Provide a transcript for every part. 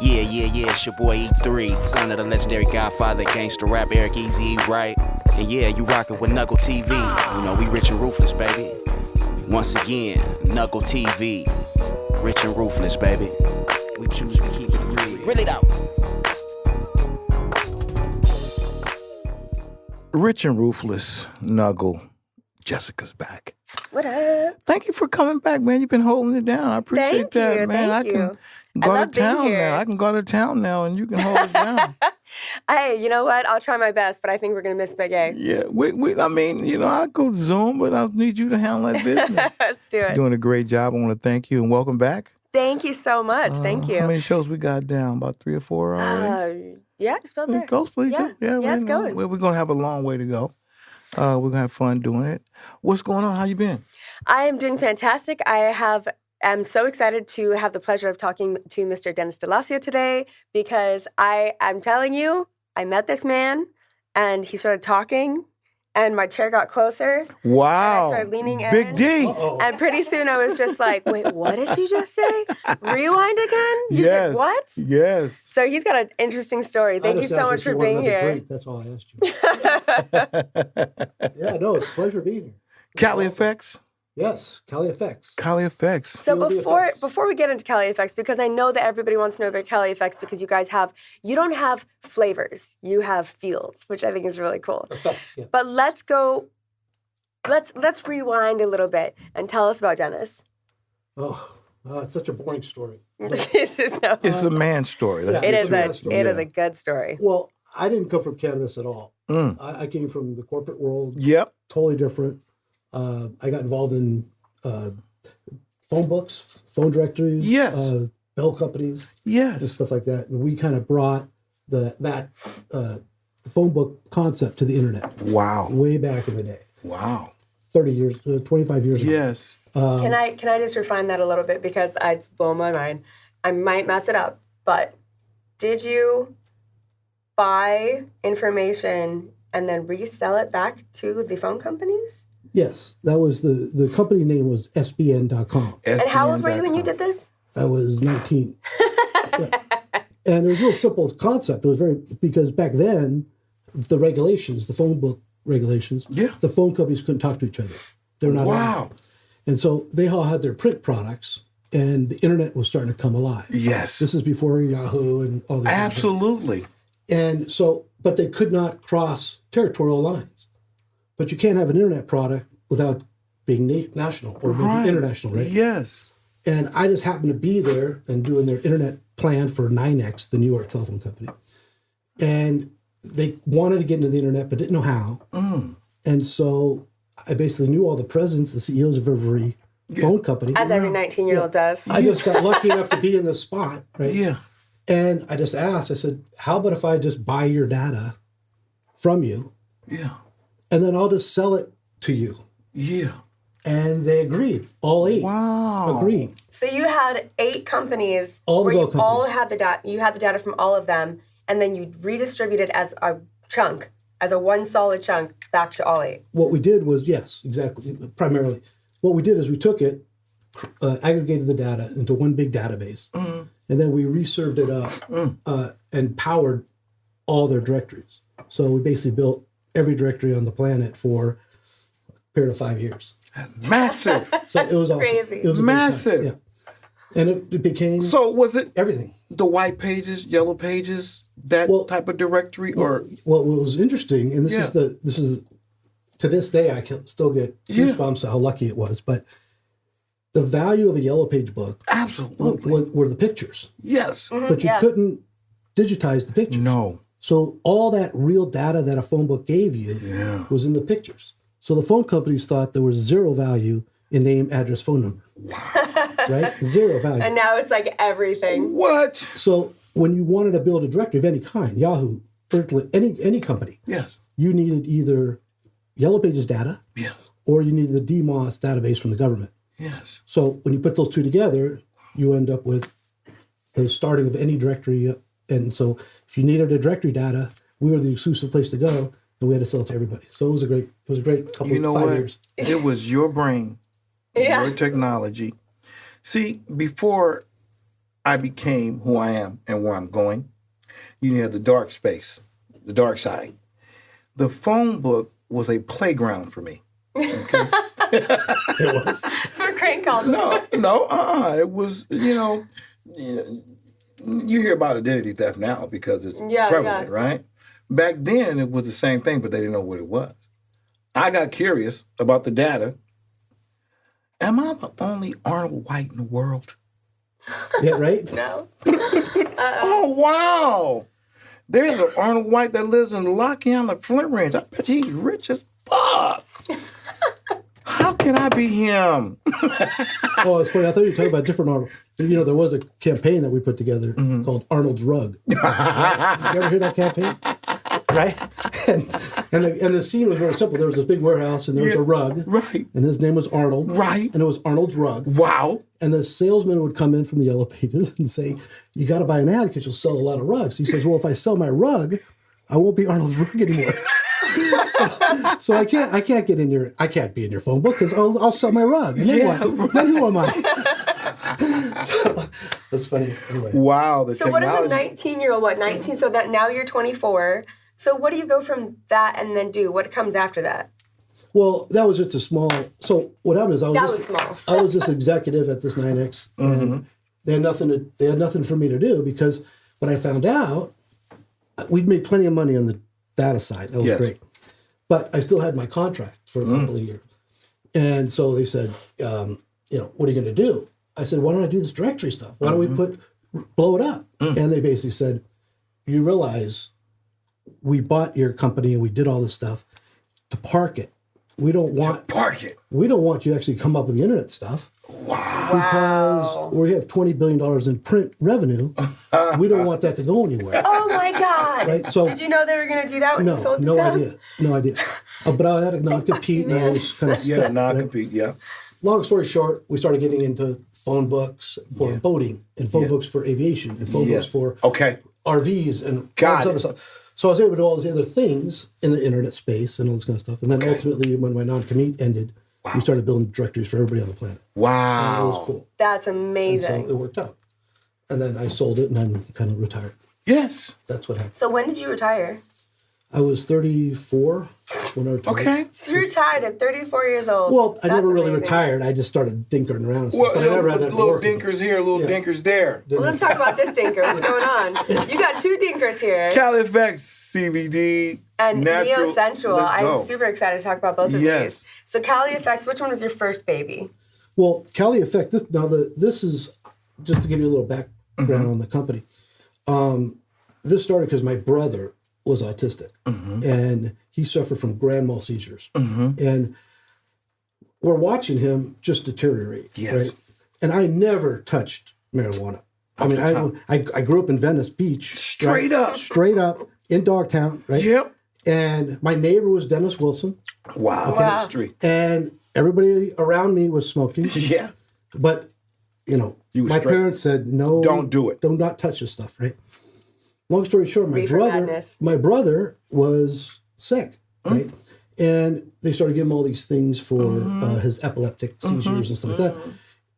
Yeah, it's your boy E3, son of the legendary Godfather, gangster rap, Eric Easy, right? And yeah, you rockin' with NUGL TV. You know, we rich and ruthless, baby. Once again, NUGL TV, rich and ruthless, baby. We choose to keep it real. Really though. Rich and ruthless, NUGL. Jessica's back. What up? Thank you for coming back, man. You've been holding it down. I appreciate that, man. Thank you. I can go I to town now. I can go to town now, and you can hold it down. Hey, you know what? I'll try my best, but I think we're gonna miss Big A. Yeah, I mean, you know, I go Zoom, but I need you to handle that business. Let's do it. You're doing a great job. I want to thank you and welcome back. Thank you so much. Thank you. How many shows we got down? About 3 or 4 already? Yeah, just about there. Go, please. Yeah, it's going. We're going to have a long way to go. We're going to have fun doing it. What's going on? How you been? I am doing fantastic. I'm so excited to have the pleasure of talking to Mr. Dennis DeLacio today because I'm telling you, I met this man and he started talking and my chair got closer. Wow. And I started leaning in. Big D. Uh-oh. And pretty soon I was just like, wait, what did you just say? Rewind again? You did what? Yes. So he's got an interesting story. Thank you so much for being here. Drink. That's all I asked you. Yeah, no, it's a pleasure being here. CalyFx? Yes, CalyFx. CalyFx. So before we get into CalyFx, because I know that everybody wants to know about CalyFx because you don't have flavors, you have fields, which I think is really cool. Effects, yeah. But let's rewind a little bit and tell us about Dennis. Oh, it's such a boring story. It's a man's story. It is a good story. Well, I didn't come from cannabis at all. I came from the corporate world. Yep. Totally different. I got involved in phone books, phone directories, yes. bell companies, yes, and stuff like that. And we kind of brought the phone book concept to the internet. Wow. Way back in the day. Wow. 30 years, 25 years ago. Yes. Can I just refine that a little bit because it's blown my mind. I might mess it up, but did you buy information and then resell it back to the phone companies? Yes, that was the company name was SBN.com. And how old were you when you did this? I was 19. Yeah. And it was a real simple concept. It was because back then, the regulations, the phone book regulations, the phone companies couldn't talk to each other. They're not allowed. And so they all had their print products, and the internet was starting to come alive. Yes. This is before Yahoo and all this. Absolutely. And so, but they could not cross territorial lines. But you can't have an internet product without being national or maybe international, right? Yes. And I just happened to be there and doing their internet plan for 9X, the New York telephone company. And they wanted to get into the internet but didn't know how. And so I basically knew all the presidents, the CEOs of every phone company. As every 19-year-old does. I just got lucky enough to be in the spot, right? Yeah. And I just asked, I said, how about if I just buy your data from you? Yeah. And then I'll just sell it to you. Yeah. And they agreed. All 8 agreed. So you had 8 companies all where you companies. all had the data. You had the data from all of them, and then you redistributed as a chunk, as a one solid chunk, back to all 8. What we did was, yes, exactly, primarily. What we did is we took it, aggregated the data into one big database, and then we reserved it up and powered all their directories. So we basically built every directory on the planet for a period of 5 years. Massive. So it was awesome. Crazy. It was massive. Yeah. And it became So was it everything. The white pages, yellow pages, that type of directory, or what was interesting, and this is to this day I can still get goosebumps at how lucky it was, but the value of a yellow page book absolutely were the pictures. Yes. But you couldn't digitize the pictures. No. So all that real data that a phone book gave you was in the pictures. So the phone companies thought there was zero value in name, address, phone number. Right? Zero value. And now it's like everything. What? So when you wanted to build a directory of any kind, Yahoo, Berkeley, any company, you needed either Yellow Pages data or you needed the DMOS database from the government. Yes. So when you put those two together, you end up with the starting of any directory. And so if you needed a directory data, we were the exclusive place to go, and we had to sell it to everybody. So it was a great couple of 5 years. It was your brain, your technology. See, before I became who I am and where I'm going. You have the dark space, the dark side. The phone book was a playground for me. Okay? It was. For crank calls. It was, you hear about identity theft now because it's prevalent, right? Back then, it was the same thing, but they didn't know what it was. I got curious about the data. Am I the only Arnold White in the world? Yeah, right? No. Oh, wow. There's an Arnold White that lives in Lockheed on the Flint Range. I bet he's rich as fuck. How can I be him? Oh, it's funny. I thought you were talking about different Arnold. There was a campaign that we put together called Arnold's Rug. You ever hear that campaign? Right? And the scene was very simple. There was this big warehouse and there was a rug. Right. And his name was Arnold. Right. And it was Arnold's Rug. Wow. And the salesman would come in from the yellow pages and say, you got to buy an ad because you'll sell a lot of rugs. He says, well, if I sell my rug, I won't be Arnold's Rug anymore. so I can't get in I can't be in your phone book because I'll sell my rug. And then what? Right. Then who am I? So that's funny. Anyway. Wow. So what is a 19-year-old? 19? So that now you're 24. So what do you go from that and then do? What comes after that? Well, that was just a small. So what happened is I was this executive at this 9X, and they had nothing for me to do because when I found out, we'd made plenty of money on the data side. That was great, but I still had my contract for a couple of years, and so they said, what are you going to do? I said, why don't I do this directory stuff? Why don't we blow it up? And they basically said, you realize we bought your company and we did all this stuff to park it. We don't want We don't want you to actually come up with the internet stuff. Wow. Because we have $20 billion in print revenue. We don't want that to go anywhere. Oh my God. Right? So did you know they were going to do that when you sold to them? No idea. But I had to non-compete and I was kind of stuck. Yeah, non-compete, yeah. Long story short, we started getting into phone books for boating and phone books for aviation and phone books for RVs and all this other stuff. So I was able to do all these other things in the internet space and all this kind of stuff. And then ultimately, when my non-compete ended, we started building directories for everybody on the planet. Wow. And it was cool. That's amazing. And so it worked out. And then I sold it and I'm kind of retired. Yes. That's what happened. So when did you retire? I was 34 when I retired. Okay. So you retired at 34 years old. Well, I never really retired. I just started dinkering around and stuff. Well, but I never had little dinkers here, little dinkers there. Well, let's talk about this dinker. What's going on? You got two dinkers here. CalyFx, CBD, and natural. Neo-Sensual. I'm super excited to talk about both of these. So CalyFx, which one was your first baby? Well, CalyFx, this is, just to give you a little background on the company. This started because my brother was autistic, and he suffered from grand mal seizures. And we're watching him just deteriorate, right? And I never touched marijuana. I mean, I grew up in Venice Beach. Straight up in Dogtown, right? Yep. And my neighbor was Dennis Wilson. Wow. History. And everybody around me was smoking. Yeah. But, my parents said, no. Don't do it. Do not touch this stuff, right? Long story short, my brother was sick, right? And they started giving him all these things for his epileptic seizures and stuff like that.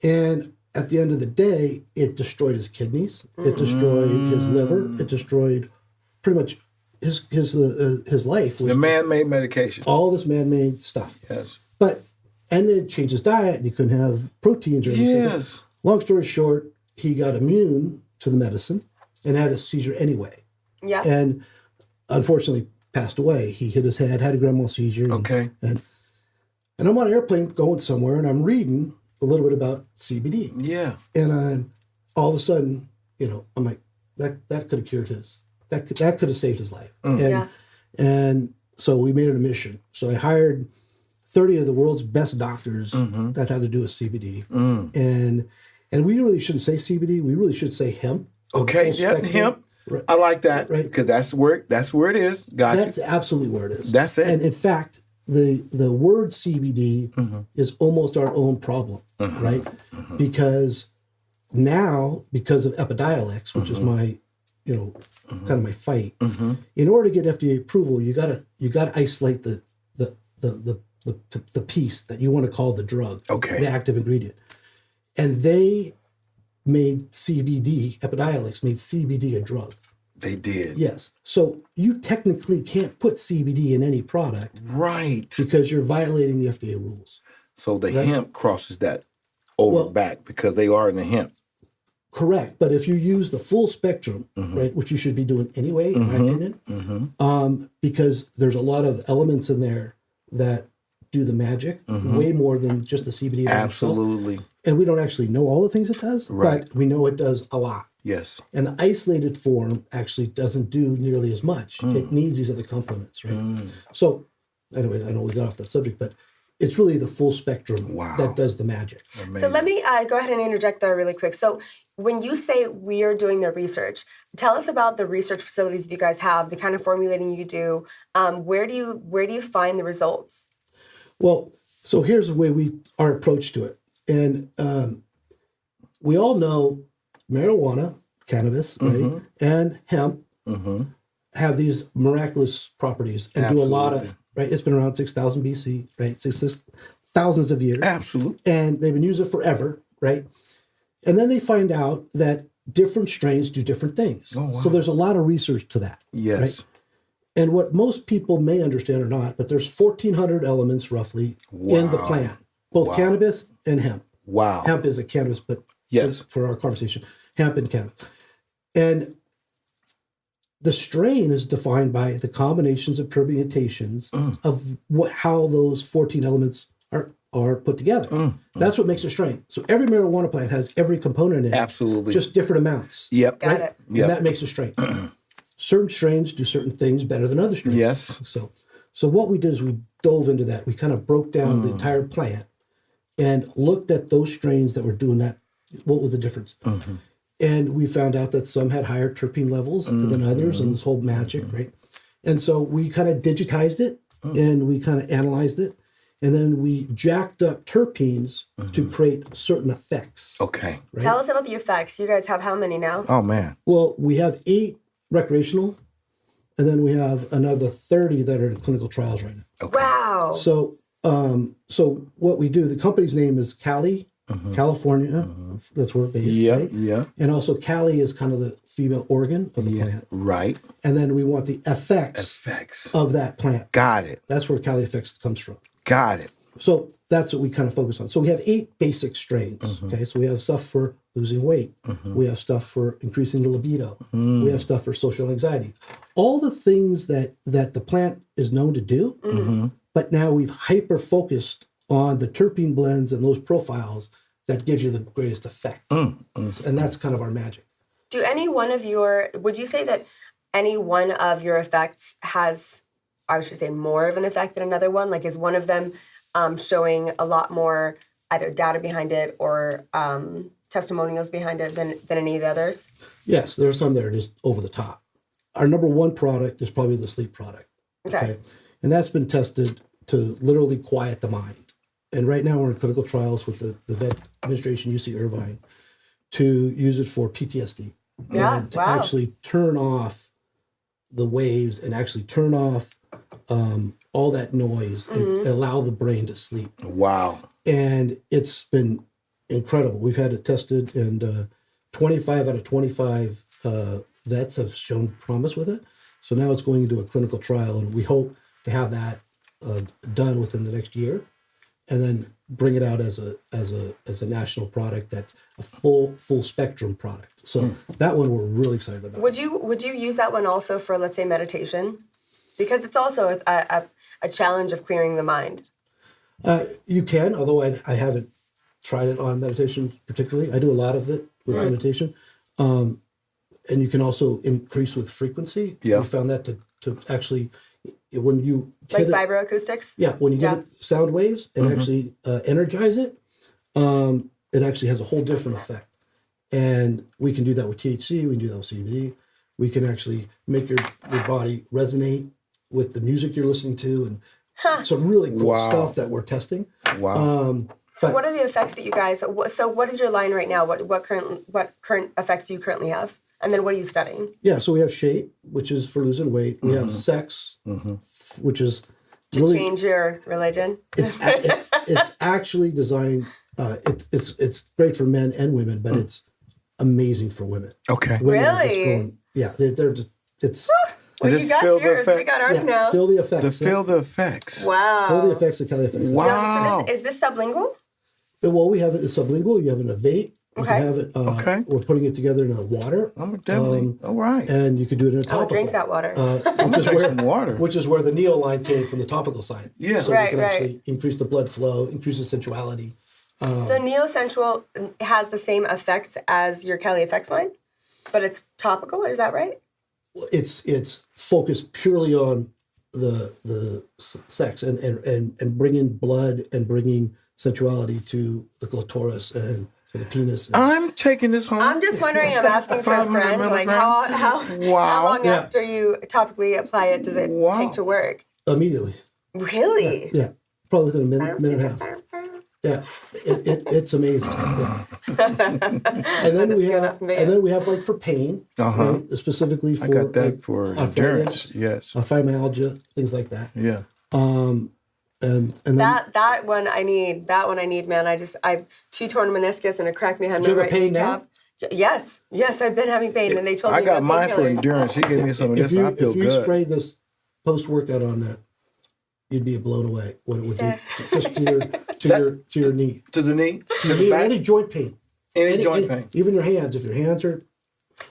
And at the end of the day, it destroyed his kidneys. It destroyed his liver. It destroyed pretty much his life. The man-made medication. All this man-made stuff. Yes. And then changed his diet, and he couldn't have proteins or anything. Yes. Long story short, he got immune to the medicine and had a seizure anyway. Yeah. And unfortunately passed away. He hit his head, had a grand mal seizure. And I'm on an airplane going somewhere, and I'm reading a little bit about CBD. Yeah. And all of a sudden, I'm like, that could have cured that could have saved his life. And so we made it a mission. So I hired 30 of the world's best doctors that had to do with CBD. And we really shouldn't say CBD. We really should say hemp. Okay, hemp. Right. I like that, right? Because that's where it is. That's absolutely where it is. That's it. And in fact, the word CBD is almost our own problem, right? Because now, because of Epidiolex, which is my, kind of my fight, in order to get FDA approval, you gotta isolate the piece that you want to call the drug, the active ingredient, and they made CBD, Epidiolex made CBD a drug. They did. Yes. So you technically can't put CBD in any product. Right. Because you're violating the FDA rules. So the hemp crosses that over back because they are in the hemp. Correct. But if you use the full spectrum, right, which you should be doing anyway, in my opinion, because there's a lot of elements in there that do the magic way more than just the CBD. Absolutely. And we don't actually know all the things it does, but we know it does a lot. Yes. And the isolated form actually doesn't do nearly as much. It needs these other components, right? So anyway, I know we got off the subject, but it's really the full spectrum that does the magic. Amazing. So let me go ahead and interject there really quick. So when you say we are doing the research, tell us about the research facilities that you guys have, the kind of formulating you do. Where do you find the results? Well, so here's the way our approach to it. And we all know marijuana, cannabis, right, and hemp have these miraculous properties and do a lot of, right? It's been around 6,000 BC, right? Thousands of years. Absolutely. And they've been using it forever, right? And then they find out that different strains do different things. Oh, wow. So there's a lot of research to that. Yes. Right? And what most people may understand or not, but there's 1,400 elements roughly in the plant, both cannabis and hemp. Wow. Hemp is a cannabis, but for our conversation, hemp and cannabis. And the strain is defined by the combinations of permutations of how those 14 elements are put together. That's what makes a strain. So every marijuana plant has every component in it. Absolutely. Just different amounts. Yep. Got it. And that makes a strain. Certain strains do certain things better than other strains. Yes. So what we did is we dove into that. We kind of broke down the entire plant and looked at those strains that were doing that. What was the difference? And we found out that some had higher terpene levels than others, and this whole magic, right? And so we kind of digitized it, and we kind of analyzed it, and then we jacked up terpenes to create certain effects. Okay. Right? Tell us about the effects. You guys have how many now? Oh, man. Well, we have 8 recreational, and then we have another 30 that are in clinical trials right now. Okay. Wow. So what we do, the company's name is Cali, California. That's where we're based, right? Yeah. And also Cali is kind of the female organ of the plant. Right. And then we want the effects of that plant. Got it. That's where CalyFx comes from. Got it. So that's what we kind of focus on. So we have 8 basic strains. Okay, so we have stuff for losing weight. We have stuff for increasing the libido. We have stuff for social anxiety. All the things that the plant is known to do, but now we've hyper-focused on the terpene blends and those profiles that gives you the greatest effect. And that's kind of our magic. Would you say that any one of your effects has, I should say, more of an effect than another one? Like, is one of them showing a lot more either data behind it or testimonials behind it than any of the others? Yes, there are some that are just over the top. Our number one product is probably the sleep product. Okay. And that's been tested to literally quiet the mind. And right now we're in clinical trials with the Vet Administration, UC Irvine, to use it for PTSD. And to actually turn off the waves and actually turn off all that noise and allow the brain to sleep. Wow. And it's been incredible. We've had it tested, and 25 out of 25 vets have shown promise with it. So now it's going into a clinical trial, and we hope to have that done within the next year, and then bring it out as a national product that's a full spectrum product. So that one we're really excited about. Would you use that one also for, let's say, meditation? Because it's also a challenge of clearing the mind. You can, although I haven't tried it on meditation particularly. I do a lot of it with meditation. And you can also increase with frequency. Yeah. We found that to actually, when you like vibroacoustics? Yeah, when you get sound waves and actually energize it, it actually has a whole different effect. And we can do that with THC, we can do that with CBD. We can actually make your body resonate with the music you're listening to, and some really cool stuff that we're testing. Wow. So what are the effects that you guys, so what is your line right now? What current effects do you currently have? And then what are you studying? Yeah, so we have shape, which is for losing weight. We have sex, which is to really, change your religion. It's actually designed. It's great for men and women, but it's amazing for women. Okay. Women are just Really? going, yeah, they're just, it's, Well, Just you got feel the yours. We effects. got ours now. feel the To effects. feel the effects. Wow. Feel the effects of CalyFx. Wow. So is this sublingual? Well, we have it as sublingual. You have it in a vape. You Okay. can have it. Okay. We're putting it together in a water. I'm definitely all right. And you could do it in a topical. I'll drink that water. Which is Drink where some water. which is where the Neo line came from, the topical side. Yeah. So Right, you can right. actually increase the blood flow, increase the sensuality. So Neosensual has the same effects as your CalyFx line, but it's topical. Is that right? It's focused purely on the sex and bringing blood and bringing sensuality to the clitoris and to the penis. I'm taking this home. I'm just wondering. I'm asking for a 500 friend. Like milligrams. how Wow. long Yeah. after you topically apply it does it Wow. take to work? Immediately. Really? Yeah. Probably within a minute and a half. Yeah, it's amazing. Yeah. and then we have like for pain, right, specifically for I got that like, for arthritis, endurance. Yes. fibromyalgia, things like that. Yeah. And then That one I need. That one I need, man. I've 2 torn meniscus and a cracked me Do you have right a pain kneecap. Yes, I've been having pain, and they told I me got about mine for painkillers. endurance. He gave me some of if this. you I feel if you good. spray this post workout on that, you'd be blown away what it would do just to your knee, To the knee. to your knee, or any joint pain, Any joint pain. even your hands. If your hands are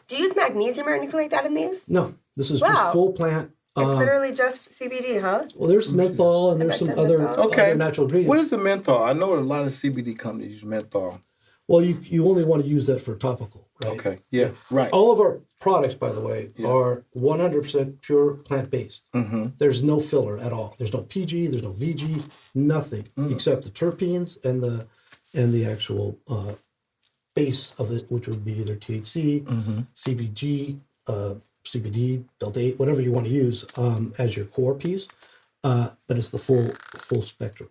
Do you use magnesium or anything like that in these? no, this is Wow. just full plant. It's literally just CBD, huh? Well, there's menthol and there's some other, menthol. Okay. other natural ingredients. What is the menthol? I know a lot of CBD companies use menthol. Well, you only want to use that for topical, right? Okay. Yeah. Right. All of our products, by the way, are 100% pure plant-based. Mm-hmm. There's no filler at all. There's no PG, there's no VG, nothing except the terpenes and the actual base of it, which would be either THC, CBG, CBD, Delta 8, whatever you want to use as your core piece. But it's the full spectrum.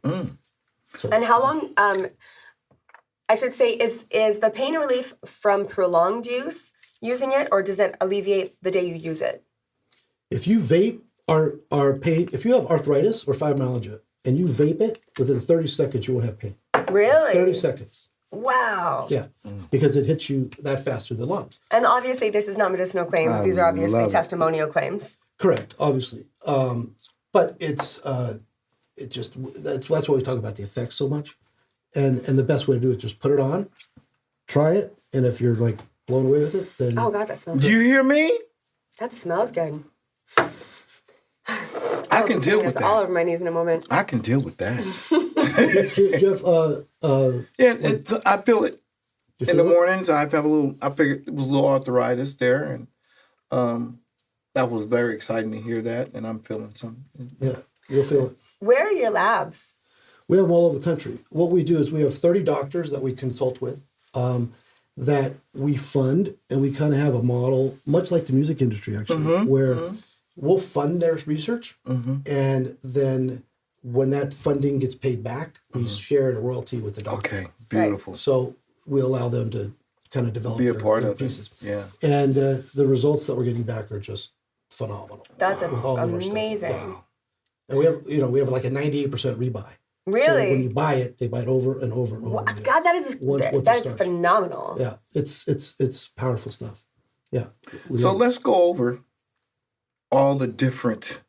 So, And how long? I should say, is the pain relief from prolonged use using it, or does it alleviate the day you use it? if you vape or pain, if you have arthritis or fibromyalgia and you vape it, within 30 seconds you won't have pain. Really? 30 seconds. Wow. Yeah, because it hits you that fast through the lungs. And obviously, this is not medicinal claims. These are obviously love it. testimonial claims. Correct, obviously. But it's it just that's why we talk about the effects so much. And the best way to do it is just put it on, try it, and if you're like blown away with it, then Oh God, that smells Do good. you hear me? That smells good. I can deal It's with all that. over my knees in a moment. I can deal with that. Jeff, Yeah, I feel it. you In the feel it? mornings, I have a little. I figured it was a little arthritis there, and that was very exciting to hear that. And I'm feeling something. Yeah, you'll feel it. Where are your labs? We have them all over the country. What we do is we have 30 doctors that we consult with, that we fund, and we kind of have a model, much like the music industry actually, where we'll fund their research, and then when that funding gets paid back, we share a royalty with the doctor. Okay, beautiful. So we allow them to kind of develop Be a their, part their of pieces. it. Yeah. And the results that we're getting back are just phenomenal. That's with all of our stuff. amazing. And we have like a 98% rebuy. So Really? when you buy it, they buy it over and over and over. again. God, that is Once it that is starts. phenomenal. Yeah, it's powerful stuff. Yeah. We So love it. let's go over all the different.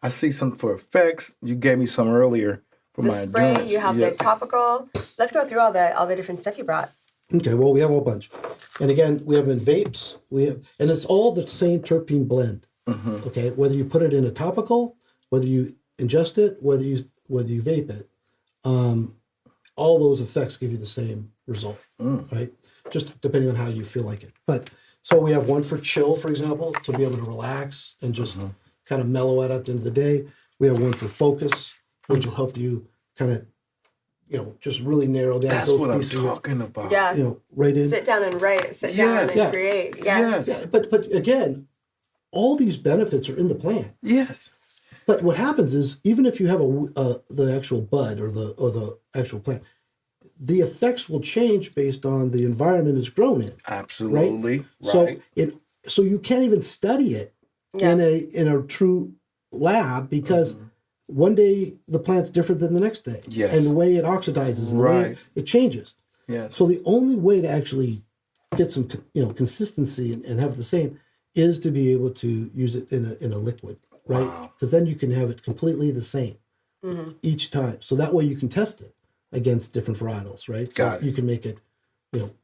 I see some for effects. You gave me some earlier for The my spray, endurance. you have Yeah. the topical. Let's go through all the different stuff you brought. Okay, well, we have a whole bunch. And again, we have in vapes, and it's all the same terpene blend. Okay, whether you put it in a topical, whether you ingest it, whether you vape it, all those effects give you the same result, right? Just depending on how you feel like it. But so we have one for chill, for example, to be able to relax and just kind of mellow out at the end of the day. We have one for focus, which will help you kind of, just really narrow down. That's those what I'm pieces of- talking about. Yeah. right in. Sit down and write. Sit down and Yeah. create. Yeah. Yes. But again, all these benefits are in the plant. Yes. But what happens is, even if you have the actual bud or the actual plant, the effects will change based on the environment it's grown in. Absolutely. Right. Right. So you can't even study it in a true lab because one day the plant's different than the next day. Yes. And the way it oxidizes and the way Right. it changes. Yes. So the only way to actually get some consistency and have it the same is to be able to use it in a liquid, right? Because then you can have it completely the same each time. So that way you can test it against different varietals, right? So you can make it,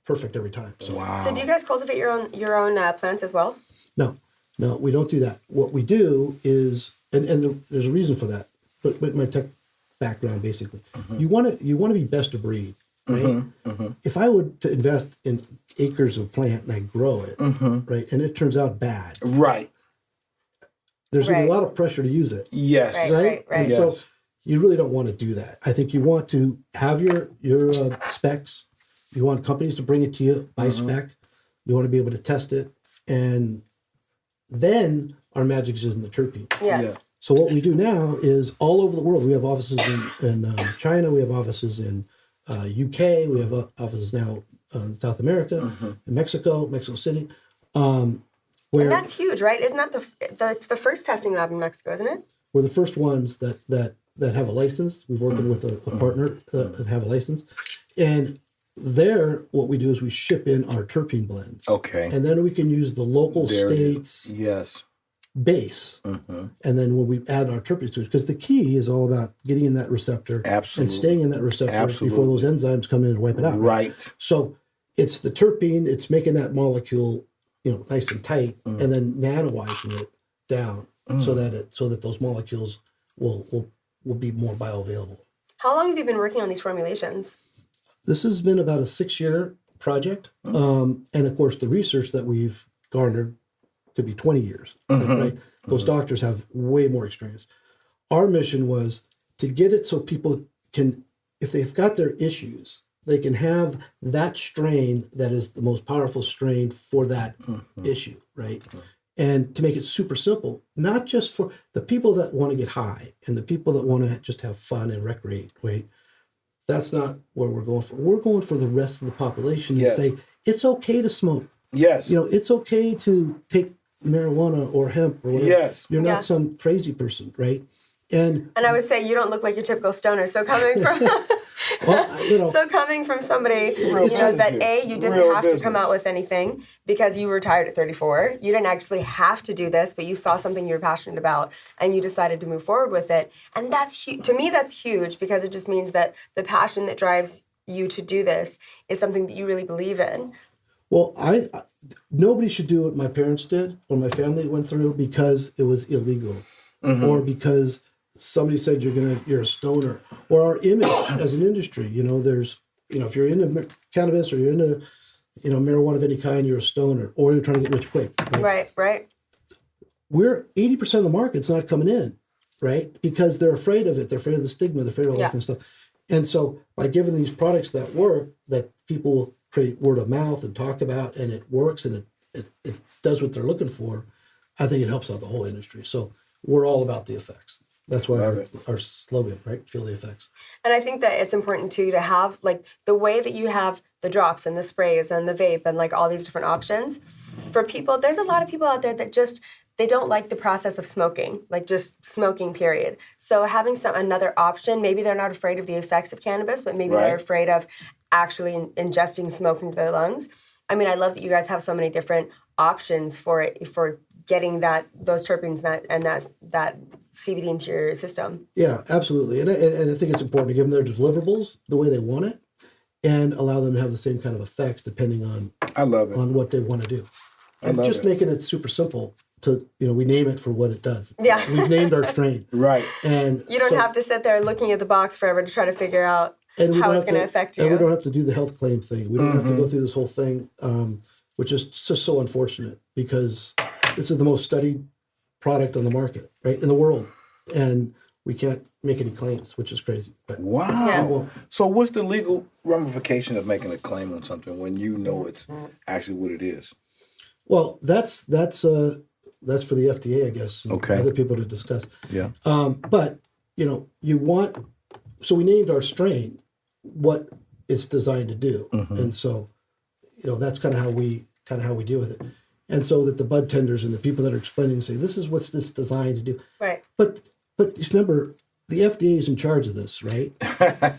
perfect every time. So So do you guys cultivate your own plants as well? No, we don't do that. What we do is, and there's a reason for that. But my tech background basically, you want to be best of breed, right? If I were to invest in acres of plant and I grow it, right, and it turns out bad, right, there's going to be a lot of pressure to use it. Yes, right. And so you really don't want to do that. I think you want to have your specs. You want companies to bring it to you by spec. You want to be able to test it, and then our magic is in the terpene. Yes. Yeah. So what we do now is all over the world. We have offices in China. We have offices in UK. We have offices now in South America, in Mexico City. And that's huge, right? Isn't that it's the first testing lab in Mexico, isn't it? We're the first ones that have a license. We've worked with a partner that have a license, and there what we do is we ship in our terpene blends. Okay. And then we can use the local states. Base, and then when we add our terpenes to it, because the key is all about getting in that receptor and staying in that receptor before those enzymes come in and wipe it out. Right. So it's the terpene, it's making that molecule, nice and tight, and then nanoizing it down so that those molecules will be more bioavailable. How long have you been working on these formulations? This has been about a 6-year project, and of course the research that we've garnered could be 20 years, right? Those doctors have way more experience. Our mission was to get it so people can, if they've got their issues, they can have that strain that is the most powerful strain for that issue, right? And to make it super simple, not just for the people that want to get high and the people that want to just have fun and recreate, right? That's not where we're going for. We're going for the rest of the population and say, it's okay to smoke. Yes. It's okay to take marijuana or hemp or whatever. Yes. You're not some crazy person, right? And I would say you don't look like your typical stoner. So coming from coming from somebody that you didn't have to come out with anything because you retired at 34. You didn't actually have to do this, but you saw something you were passionate about and you decided to move forward with it. And that's to me that's huge because it just means that the passion that drives you to do this is something that you really believe in. Well, nobody should do what my parents did or my family went through because it was illegal, or because somebody said you're a stoner, or our image as an industry. There's if you're into cannabis or you're into marijuana of any kind, you're a stoner, or you're trying to get rich quick. Right. We're 80% of the market's not coming in, right? Because they're afraid of it. They're afraid of the stigma. They're afraid of all that kind of stuff. And so by giving these products that work, that people will create word of mouth and talk about, and it works and it does what they're looking for, I think it helps out the whole industry. So we're all about the effects. That's why our slogan, right? Feel the effects. And I think that it's important too to have like the way that you have the drops and the sprays and the vape and like all these different options for people. There's a lot of people out there that they don't like the process of smoking, like just smoking, period. So having another option, maybe they're not afraid of the effects of cannabis, but maybe they're afraid of actually ingesting smoke into their lungs. I mean, I love that you guys have so many different options for getting those terpenes and that CBD into your system. Yeah, absolutely. And I think it's important to give them their deliverables the way they want it and allow them to have the same kind of effects depending on on what they want to do. And just making it super simple to, we name it for what it does. Yeah. We've named our strain. Right. And you don't have to sit there looking at the box forever to try to figure out how it's going to affect you. And we don't have to do the health claim thing. We don't have to go through this whole thing, which is just so unfortunate because this is the most studied product on the market, right, in the world. And we can't make any claims, which is crazy. But wow. Yeah. So what's the legal ramification of making a claim on something when you know it's actually what it is? Well, that's for the FDA, I guess, and other people to discuss. Yeah. But, so we named our strain what it's designed to do. And so, that's kind of how we deal with it. And so that the bud tenders and the people that are explaining say, this is what's this designed to do. Right. But just remember, the FDA is in charge of this, right?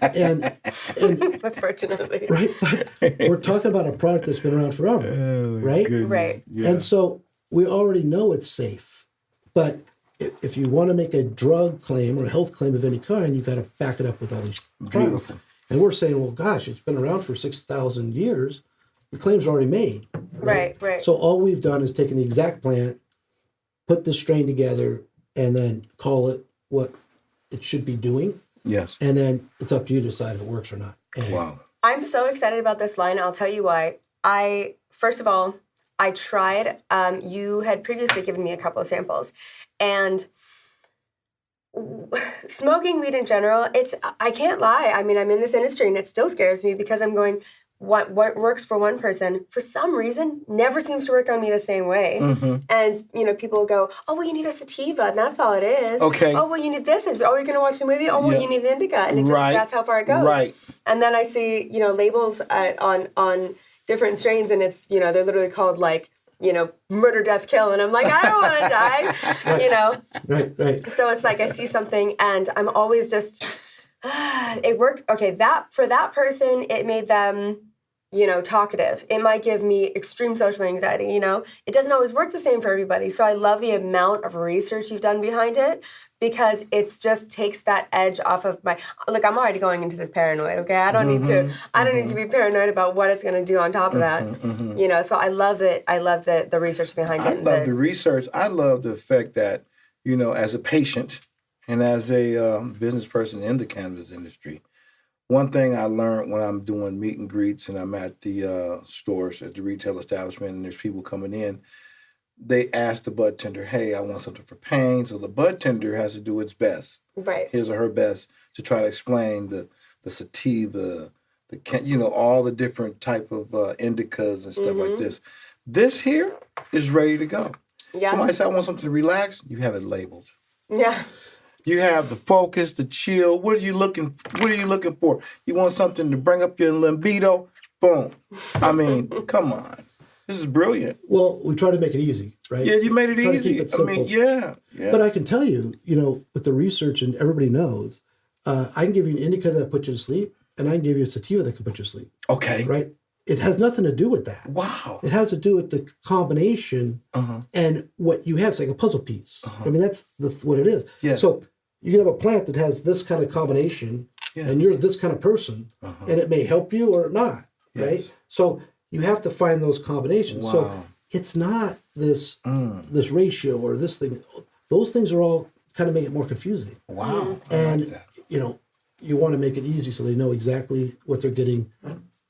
and Unfortunately. right, but we're talking about a product that's been around forever, right? Goodness. Right. Yeah. And so we already know it's safe. But if you want to make a drug claim or a health claim of any kind, you got to back it up with all these trials. Beautiful. And we're saying, well, gosh, it's been around for 6,000 years. The claim's already made. Right. So all we've done is taken the exact plant, put the strain together, and then call it what it should be doing. Yes. And then it's up to you to decide if it works or not. And Wow. I'm so excited about this line. I'll tell you why. First of all, I tried. You had previously given me a couple of samples, and smoking weed in general, I can't lie. I mean, I'm in this industry, and it still scares me because I'm going, what works for one person, for some reason, never seems to work on me the same way. Mm-hmm. And, people will go, oh, well, you need a sativa, and that's all it is. Okay. Oh, well, you need this. And, oh, you're going to watch a movie? Oh, well, Yeah. you need an indica. And it just, Right. that's how far it goes. Right. And then I see, labels on different strains, and it's, they're literally called, like, murder, death, kill. And I'm like, I don't want to die, Right. So it's like I see something, and I'm always just, it worked. Okay, for that person, it made them, talkative. It might give me extreme social anxiety, It doesn't always work the same for everybody. So I love the amount of research you've done behind it, because it just takes that edge off of look, I'm already going into this paranoid, okay? I don't need to be paranoid about what it's going to do on top of that. So I love it. I love the research behind it. I love the research. I love the fact that, as a patient and as a business person in the cannabis industry, one thing I learned when I'm doing meet and greets and I'm at the stores, at the retail establishment, and there's people coming in, they ask the bud tender, hey, I want something for pain. So the bud tender has to do its best, right, his or her best, to try to explain the sativa, all the different type of indicas and stuff like this. This here is ready to go. Yeah. Somebody said, I want something to relax. You have it labeled. Yeah. You have the focus, the chill. What are you looking for? You want something to bring up your libido? Boom. I mean, come on. This is brilliant. Well, we try to make it easy, right? Yeah, you made it Try to easy. keep it I mean, yeah. But I can tell you, with the research, and everybody knows, I can give you an indica that puts you to sleep, and I can give you a sativa that can put you to sleep. Okay. Right? It has nothing to do with that. Wow. It has to do with the combination and what you have. It's like a puzzle piece. I mean, that's what it is. Yeah. So you can have a plant that has this kind of combination, and you're this kind of person, and it may help you or not, right? So you have to find those combinations. Wow. So it's not this this ratio or this thing. Those things are all kind of make it more confusing. Wow. And I like that. you want to make it easy so they know exactly what they're getting,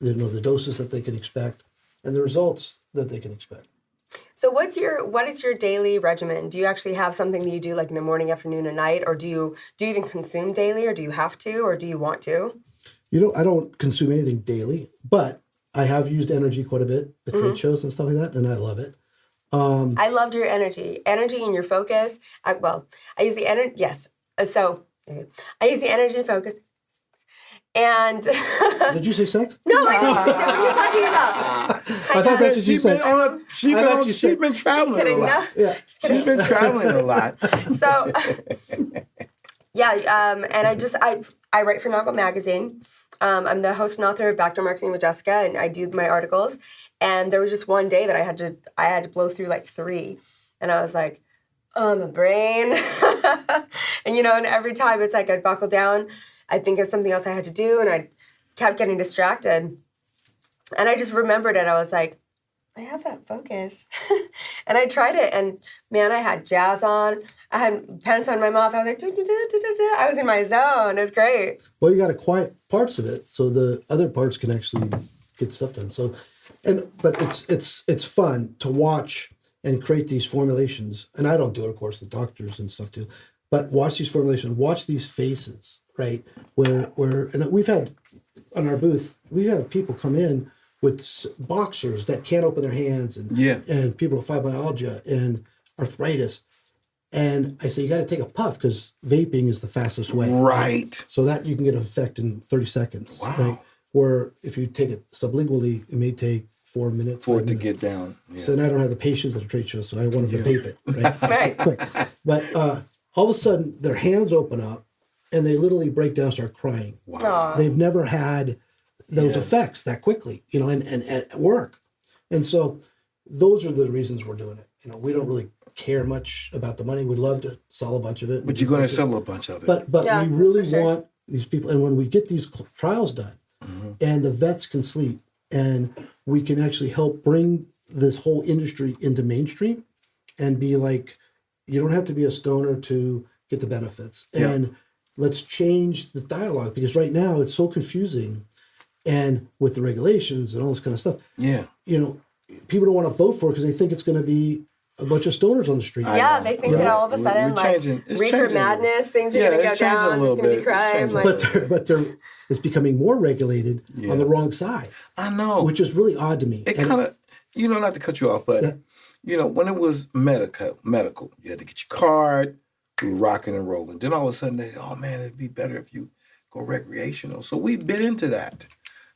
the doses that they can expect, and the results that they can expect. So what is your daily regimen? Do you actually have something that you do like in the morning, afternoon, and night, or do you even consume daily, or do you have to, or do you want to? I don't consume anything daily, but I have used energy quite a bit at trade shows and stuff like that, and I love it. I loved your energy and your focus. I use the energy. Yes. So I use the energy and focus. And did you say sex? No, I didn't. What are you talking about? I thought that's what you said. She's been traveling a lot. No, Yeah. She's been traveling a lot. So, and I write for NUGL magazine. I'm the host and author of Backdoor Marketing with Jessica, and I do my articles. And there was just one day that I had to blow through like 3, and I was like, oh, my brain. and and every time it's like I'd buckle down, I'd think of something else I had to do, and I kept getting distracted. And I just remembered it. I was like, I have that focus. And I tried it, and man, I had jazz on. I had pens on my mouth. I was like, I was in my zone. It was great. Well, you got to quiet parts of it so the other parts can actually get stuff done. So, but it's fun to watch and create these formulations. And I don't do it, of course, the doctors and stuff do. But watch these formulations, watch these faces, right? Where and we've had on our booth, we have people come in with boxers that can't open their hands, and people with fibromyalgia and arthritis. And I say, you got to take a puff because vaping is the fastest way. Right. So that you can get an effect in 30 seconds. Wow. Right? Where if you take it sublingually, it may take 4 minutes. For 5 it to minutes. get down. Yeah. So then I don't have the patience at a trade show, so I want them to vape it. Right? Right. Quick. But all of a sudden, their hands open up, and they literally break down, start crying. Wow. They've never had those effects that quickly, and at work. And so those are the reasons we're doing it. We don't really care much about the money. We'd love to sell a bunch of it. But you're going to sell a bunch of it. But we really want these people, and when we get these trials done, and the vets can sleep, and we can actually help bring this whole industry into mainstream and be like, you don't have to be a stoner to get the benefits. And let's change the dialogue, because right now it's so confusing, and with the regulations and all this kind of stuff. Yeah. People don't want to vote for it because they think it's going to be a bunch of stoners on the street. Yeah, they think that all of a sudden, reefer madness, things are going to go down, there's going to be crime. But it's becoming more regulated on the wrong side. I know. Which is really odd to me. It kind of, not to cut you off, but, when it was medical, you had to get your card, we were rocking and rolling. Then all of a sudden, it'd be better if you go recreational. So we bit into that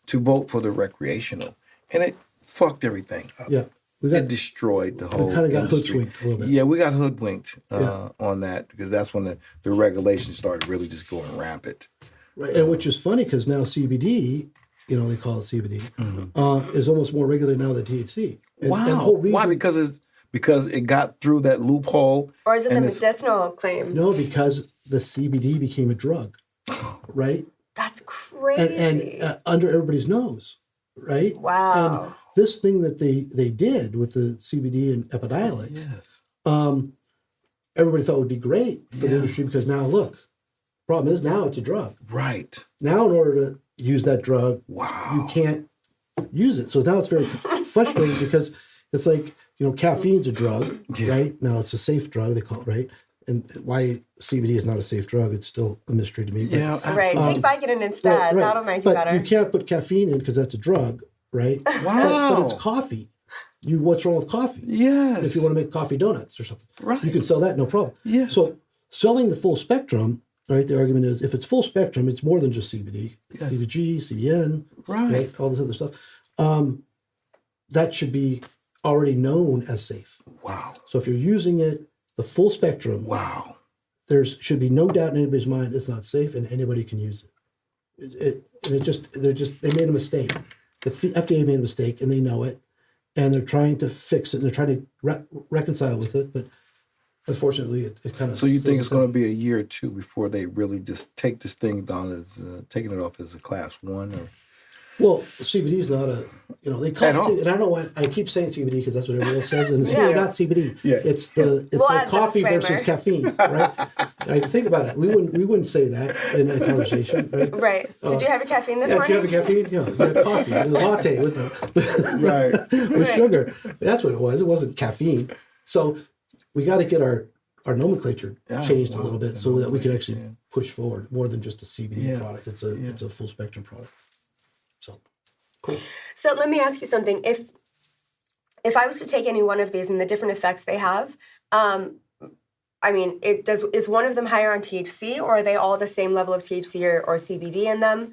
to vote for the recreational. And it fucked everything up. Yeah. It destroyed the whole kind of got industry. hoodwinked a little bit. Yeah, we got hoodwinked on that, because that's when the regulations started really just going rampant. Right, and which is funny because now CBD, they call it CBD, is almost more regulated now than THC. And, wow. And the whole reason, why? Because it got through that loophole? Or is it the medicinal claims? No, because the CBD became a drug, right? That's crazy. And under everybody's nose, right? Wow. And this thing that they did with the CBD and Epidiolex, everybody thought would be great for the industry, because now look, problem is now it's a drug. Right. Now in order to use that drug, you can't use it. So now it's very frustrating, because it's like, caffeine's a drug, right? Now it's a safe drug, they call it, right? And why CBD is not a safe drug, it's still a mystery to me. Yeah, right. Take Vicodin instead. Right. That'll make you better. You can't put caffeine in because that's a drug, right? Wow. But it's coffee. What's wrong with coffee? Yes. If you want to make coffee donuts or something, right, you can sell that, no problem. Yes. So selling the full spectrum, right? The argument is, if it's full spectrum, it's more than just CBD. It's CBG, CBN, right? All this other stuff. That should be already known as safe. Wow. So if you're using it, the full spectrum, there should be no doubt in anybody's mind it's not safe and anybody can use it. They made a mistake. The FDA made a mistake and they know it, and they're trying to fix it, and they're trying to reconcile with it, but unfortunately it kind of... So you think it's going to be a year or two before they really just take this thing down as, taking it off as a class 1 or... Well, CBD is not a, they call it CBD, and I don't know why I keep saying CBD because that's what everyone else says, and it's really not CBD. Yeah. It's like coffee versus caffeine, right? Think about it. We wouldn't say that in a conversation, right? Right. Did you have a caffeine this morning? Did you have a caffeine? Yeah, you had coffee, a latte with sugar. That's what it was. It wasn't caffeine. So we got to get our nomenclature changed a little bit so that we can actually push forward more than just a CBD product. It's a full spectrum product. So, cool. So let me ask you something. If I was to take any one of these and the different effects they have, is one of them higher on THC, or are they all the same level of THC or CBD in them?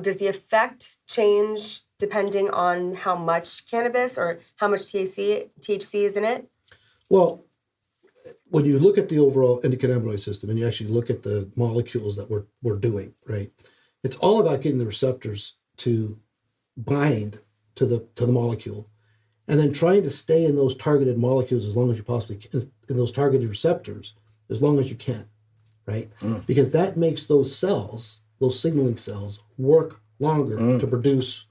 Does the effect change depending on how much cannabis or how much THC is in it? Well, when you look at the overall endocannabinoid system and you actually look at the molecules that we're doing, right? It's all about getting the receptors to bind to the molecule, and then trying to stay in those targeted molecules as long as you possibly can, in those targeted receptors as long as you can, right? Because that makes those cells, those signaling cells, work longer to produce,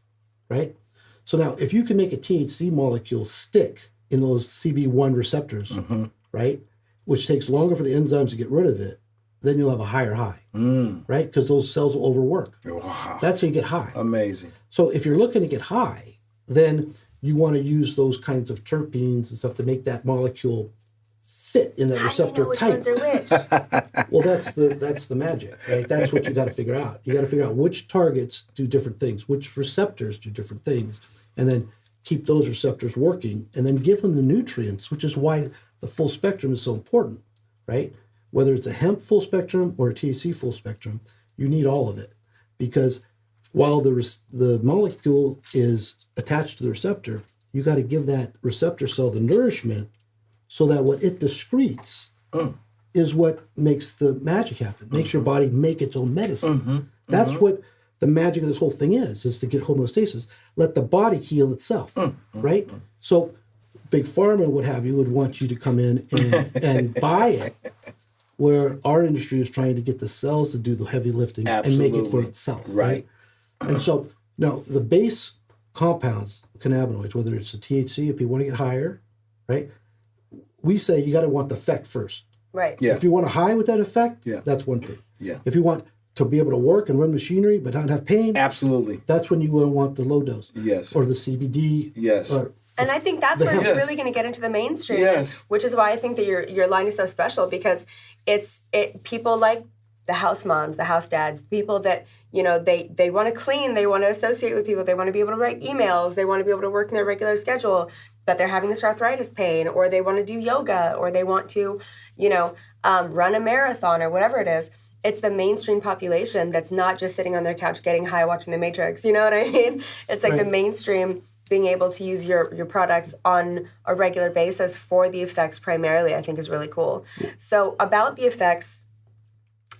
right? So now, if you can make a THC molecule stick in those CB1 receptors, right, which takes longer for the enzymes to get rid of it, then you'll have a higher high, right? Because those cells will overwork. Wow. That's how you get high. Amazing. So if you're looking to get high, then you want to use those kinds of terpenes and stuff to make that molecule fit in that receptor type. Which ones are which? Well, that's the magic, right? That's what you got to figure out. You got to figure out which targets do different things, which receptors do different things, and then keep those receptors working, and then give them the nutrients, which is why the full spectrum is so important, right? Whether it's a hemp full spectrum or a THC full spectrum, you need all of it, because while the molecule is attached to the receptor, you got to give that receptor cell the nourishment so that what it excretes is what makes the magic happen. Makes your body make its own medicine. That's what the magic of this whole thing is to get homeostasis. Let the body heal itself, right? So Big Pharma and what have you would want you to come in and buy it, where our industry is trying to get the cells to do the heavy lifting and make it for itself, right? And so now the base compounds, cannabinoids, whether it's the THC, if you want to get higher, right? We say you got to want the effect first. Right. Yeah. If you want a high with that effect, that's one thing. Yeah. If you want to be able to work and run machinery but not have pain, Absolutely. that's when you want the low dose. Yes. Or the CBD. Yes. And I think that's where it's really going to get into the mainstream, which is why I think that your line is so special, because people like the house moms, the house dads, people that, you know, they want to clean, they want to associate with people, they want to be able to write emails, they want to be able to work in their regular schedule, but they're having this arthritis pain, or they want to do yoga, or they want to, you know, run a marathon or whatever it is. It's the mainstream population that's not just sitting on their couch getting high watching The Matrix. You know what I mean? It's like the mainstream being able to use your products on a regular basis for the effects primarily, I think is really cool. So about the effects,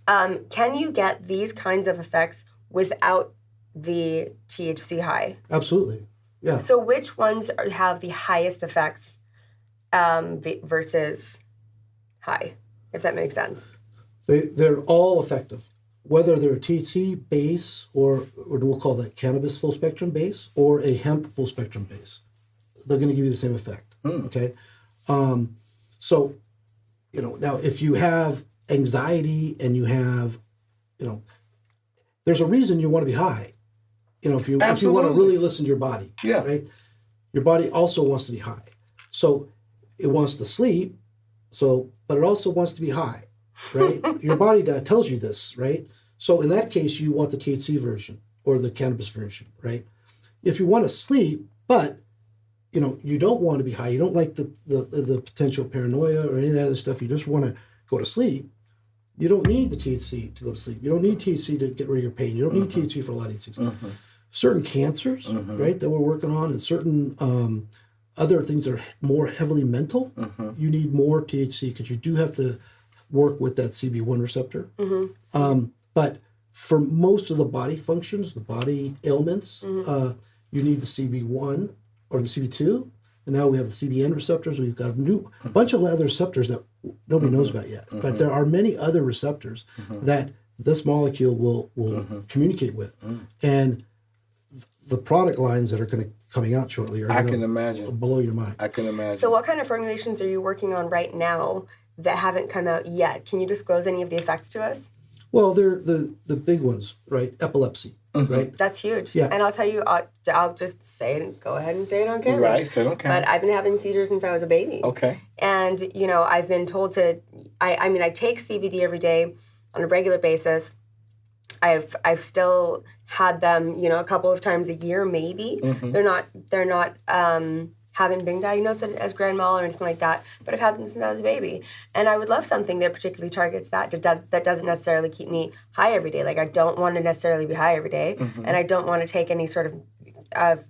can you get these kinds of effects without the THC high? Absolutely, yeah. So which ones have the highest effects versus high, if that makes sense? They're all effective, whether they're a THC base or we'll call that cannabis full spectrum base or a hemp full spectrum base. They're going to give you the same effect. Okay, so you know, now if you have anxiety and you have, you know, there's a reason you want to be high. You know, if you want to really listen to your body, right? Your body also wants to be high, so it wants to sleep. So, but it also wants to be high. Right? Your body tells you this, right? So in that case, you want the THC version or the cannabis version, right? If you want to sleep, but you know you don't want to be high, you don't like the potential paranoia or any of that other stuff. You just want to go to sleep. You don't need the THC to go to sleep. You don't need THC to get rid of your pain. You don't need THC for a lot of these things. Certain cancers, right, that we're working on, and certain other things that are more heavily mental, you need more THC because you do have to work with that CB1 receptor. But for most of the body functions, the body ailments, you need the CB1 or the CB2. And now we have the CBN receptors. We've got a bunch of other receptors that nobody knows about yet. But there are many other receptors that this molecule will communicate with. And the product lines that are coming out shortly are going to blow your mind. I can imagine. So what kind of formulations are you working on right now that haven't come out yet? Can you disclose any of the effects to us? Well, they're the big ones, right? Epilepsy, right? That's huge. Yeah. And I'll tell you, I'll just say it and go ahead and say it on camera. Right, say it on camera. But I've been having seizures since I was a baby. Okay. And, you know, I've been told to, I mean, I take CBD every day on a regular basis. I've still had them, you know, a couple of times a year, maybe. They're not haven't been diagnosed as grand mal or anything like that, but I've had them since I was a baby. And I would love something that particularly targets that doesn't necessarily keep me high every day. Like, I don't want to necessarily be high every day, and I don't want to take any sort of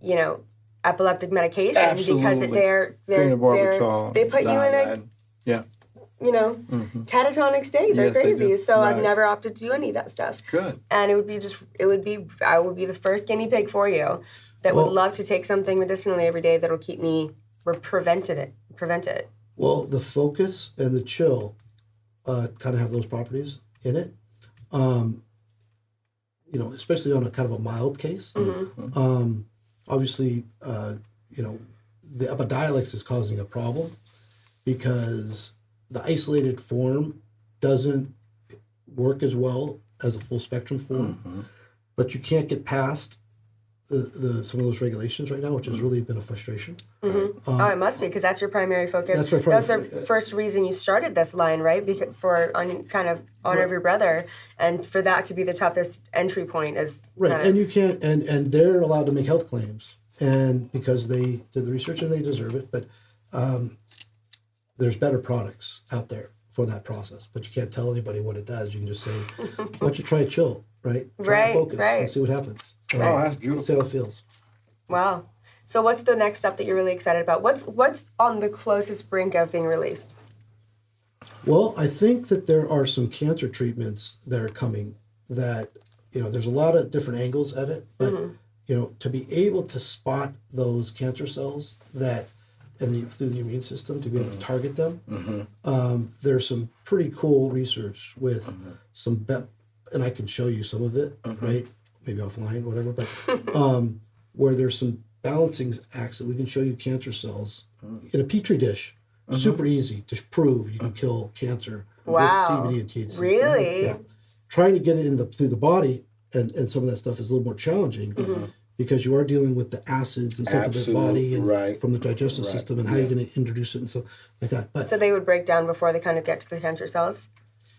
you know, epileptic medication because they put you in a you know, catatonic state. They're crazy. So I've never opted to do any of that stuff. Good. And I would be the first guinea pig for you that would love to take something medicinally every day that'll keep me prevent it. Well, the focus and the chill kind of have those properties in it. You know, especially on a kind of a mild case. Obviously, you know, the Epidiolex is causing a problem because the isolated form doesn't work as well as a full spectrum form, but you can't get past some of those regulations right now, which has really been a frustration. It must be, because that's your primary focus. That was the first reason you started this line, right? Because for kind of honor of your brother, and for that to be the toughest entry point is right. And you can't, and they're allowed to make health claims, and because they did the research and they deserve it, but there's better products out there for that process, but you can't tell anybody what it does. You can just say, why don't you try chill, right? Try to focus and see what happens. Oh, that's beautiful. See how it feels. Wow. So what's the next step that you're really excited about? What's on the closest brink of being released? Well, I think that there are some cancer treatments that are coming that, there's a lot of different angles at it, but, to be able to spot those cancer cells through the immune system, to be able to target them, there's some pretty cool research with and I can show you some of it, right? Maybe offline, whatever, but where there's some balancing acts that we can show you cancer cells in a petri dish. Super easy to prove you can kill cancer with CBD and THC. Really? Yeah. Trying to get it through the body and some of that stuff is a little more challenging because you are dealing with the acids and stuff of the body and from the digestive system and how you're going to introduce it and stuff like that. But so they would break down before they kind of get to the cancer cells?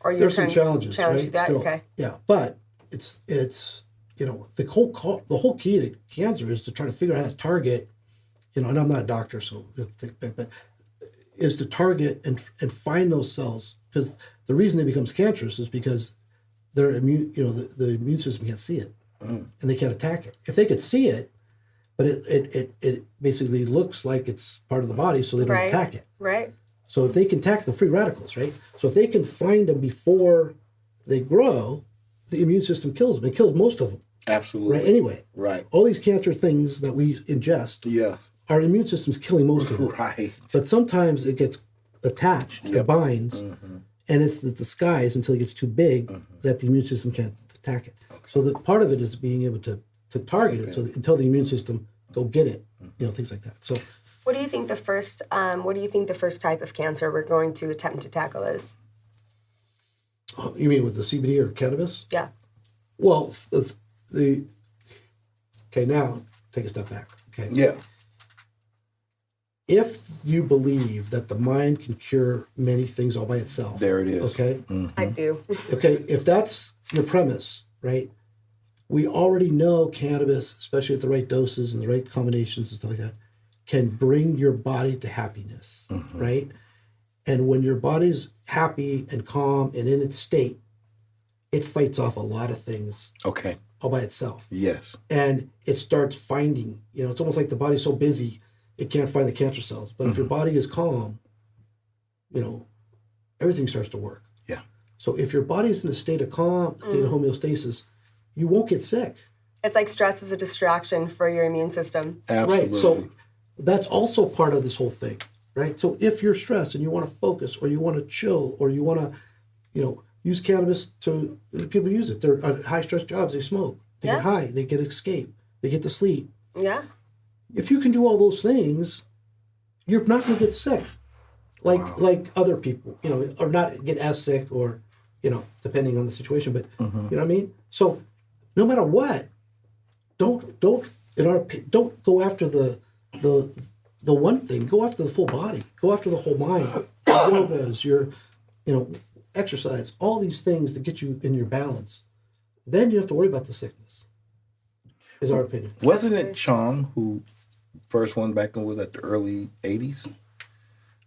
Or there's some challenges, right? That? Still, okay. Yeah, but it's the whole key to cancer is to try to figure out how to target, and I'm not a doctor, so but is to target and find those cells, because the reason they becomes cancerous is because their immune, the immune system can't see it and they can't attack it. If they could see it, but it basically looks like it's part of the body, so they don't attack it. Right. So if they can attack the free radicals, right? So if they can find them before they grow, the immune system kills them. It kills most of them. Absolutely. Right. Anyway. Right. All these cancer things that we ingest. Yeah. Our immune system's killing most of them. Right. But sometimes it gets attached, it binds, and it's the disguise until it gets too big that the immune system can't attack it. Okay. So the part of it is being able to target it until the immune system go get it, things like that. So what do you think the first type of cancer we're going to attempt to tackle is? You mean with the CBD or cannabis? Yeah. Well, okay, now take a step back. Okay. Yeah. If you believe that the mind can cure many things all by itself. There it is. Okay? I do. Okay, if that's your premise, right? We already know cannabis, especially at the right doses and the right combinations and stuff like that, can bring your body to happiness, right? And when your body's happy and calm and in its state, it fights off a lot of things. Okay. All by itself. Yes. And it starts finding, it's almost like the body's so busy, it can't find the cancer cells. But if your body is calm, everything starts to work. Yeah. So if your body's in a state of calm, a state of homeostasis, you won't get sick. It's like stress is a distraction for your immune system. Absolutely. Right. So that's also part of this whole thing, right? So if you're stressed and you want to focus or you want to chill or you want to, use cannabis people use it. They're at high stress jobs, they smoke. They get high, they get escape, they get to sleep. Yeah. If you can do all those things, you're not going to get sick like other people, or not get as sick or, depending on the situation. But you know what I mean? So no matter what, don't go after the one thing. Go after the full body. Go after the whole mind. Yogas, your exercise, all these things that get you in your balance. Then you don't have to worry about the sickness. Is our opinion. Wasn't it Chong who first one back in was at the early 80s?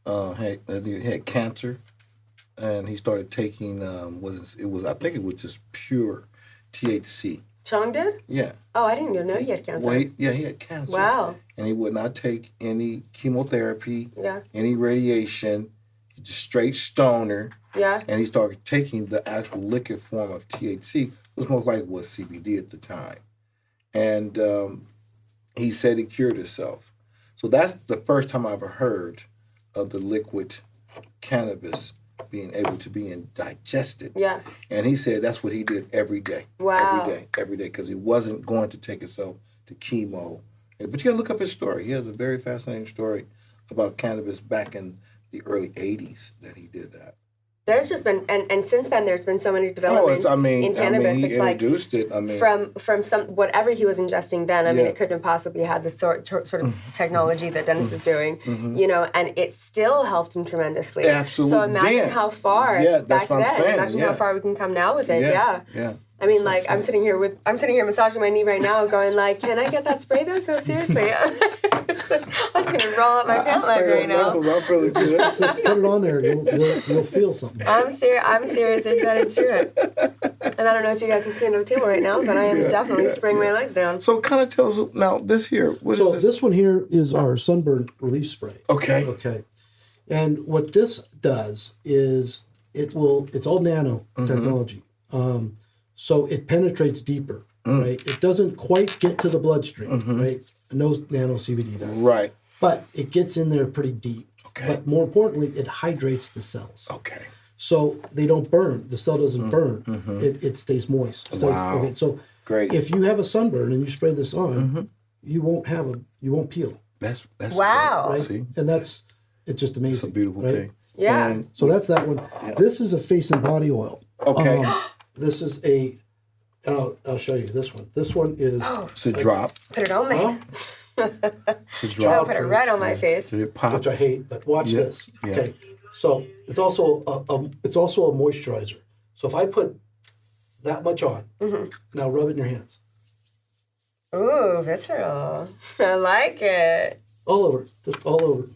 Had cancer, and he started taking I think it was just pure THC. Chong did? Yeah. Oh, I didn't even know he had cancer. Well, he had cancer. Wow. And he would not take any chemotherapy, Yeah. any radiation. He's just straight stoner. Yeah. And he started taking the actual liquid form of THC, which most likely was CBD at the time. And he said he cured himself. So that's the first time I ever heard of the liquid cannabis being able to be digested. Yeah. And he said that's what he did every day. Wow. Every day, because he wasn't going to take himself to chemo. But you got to look up his story. He has a very fascinating story about cannabis back in the early 80s that he did that. There's just been, and since then, there's been so many developments in cannabis. He it's like introduced it. From some whatever he was ingesting then. I mean, it couldn't possibly have the sort of technology that Dennis is doing. And it still helped him tremendously. Absolutely. So imagine how far back then. Imagine how far we can come now with it. Yeah. I mean, like I'm sitting here massaging my knee right now, going like, "Can I get that spray though?" So seriously, I'm just gonna roll up my pant leg right now. Really good. Put it on there. You'll feel something. I'm seriously excited to do it. And I don't know if you guys can see on the table right now, but I am definitely spraying my legs down. So kind of tell us now this here. What is this one here is our Sunburn release spray. Okay. Okay. And what this does is it's all nano technology. So it penetrates deeper, right? It doesn't quite get to the bloodstream, right? No nano CBD does. Right. But it gets in there pretty deep. Okay. But more importantly, it hydrates the cells. Okay. So they don't burn. The cell doesn't burn. It stays moist. So, Wow. Okay, so Great. if you have a sunburn and you spray this on, you won't peel. That's Wow. great. Right? See, And it's just amazing. it's a beautiful right? thing. Yeah. And So that's that one. This is a face and body oil. Okay. This is I'll show you this one. This one is it's a drop. Put it on me. huh? It's a I'll drop. put it right on my face. Did it pop? Which I hate, but watch Yeah, this. yeah. Okay. So it's also a moisturizer. So if I put that much on, now rub it in your hands. Ooh, visceral. I like it. All over. Just all over.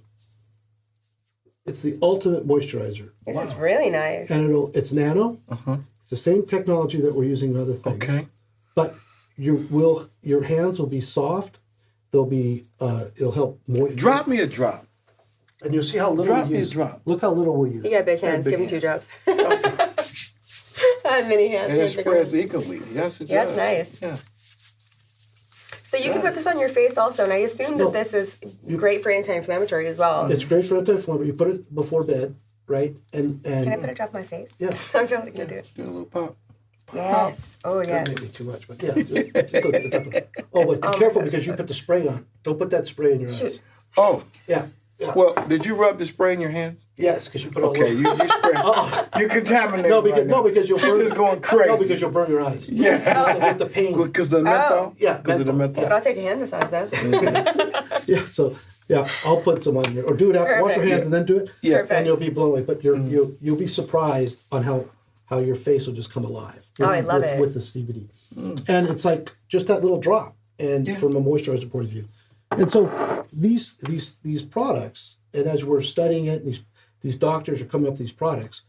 It's the ultimate moisturizer. This is really nice. And it's nano. It's the same technology that we're using in other things. Okay. But your hands will be soft. They'll be it'll help more. Drop me a drop. And you'll see how little Drop we me a use. drop. Look how little we use. You got big hands. big Give him 2 hands. drops. I have mini hands. And it Big spreads ones. equally. Yes, it Yeah, does. it's nice. Yeah. So you can put this on your face also, and I assume that this is great for anti-inflammatory as well. It's great for anti-inflammatory. You put it before bed, right? And Can I put a drop on my face? Yeah. I'm totally gonna do it. Do a little pop. Yes. Oh yes. maybe too much, but yeah. Just okay. But be careful because you put the spray on. Don't put that spray in your eyes. Oh, Yeah. Yeah. well, did you rub the spray in your hands? Yes, because you put all Okay, the you spray. You contaminated. no, because right now. because you'll burn. She's just going crazy. No, because you'll burn your eyes. Yeah. With the pain. Because of the menthol? Yeah, Because of the menthol. But menthol. I'll take a hand massage though. Yeah. So yeah, I'll put some on your or do it after. Wash your Perfect. hands and then do it. Yeah. Perfect. And you'll be blown away. But you'll be surprised on how your face will just come alive. Oh, I love it. With the CBD, and it's like just that little drop, and from a moisturizer point of view, and so these products, and as we're studying it, these doctors are coming up with these products,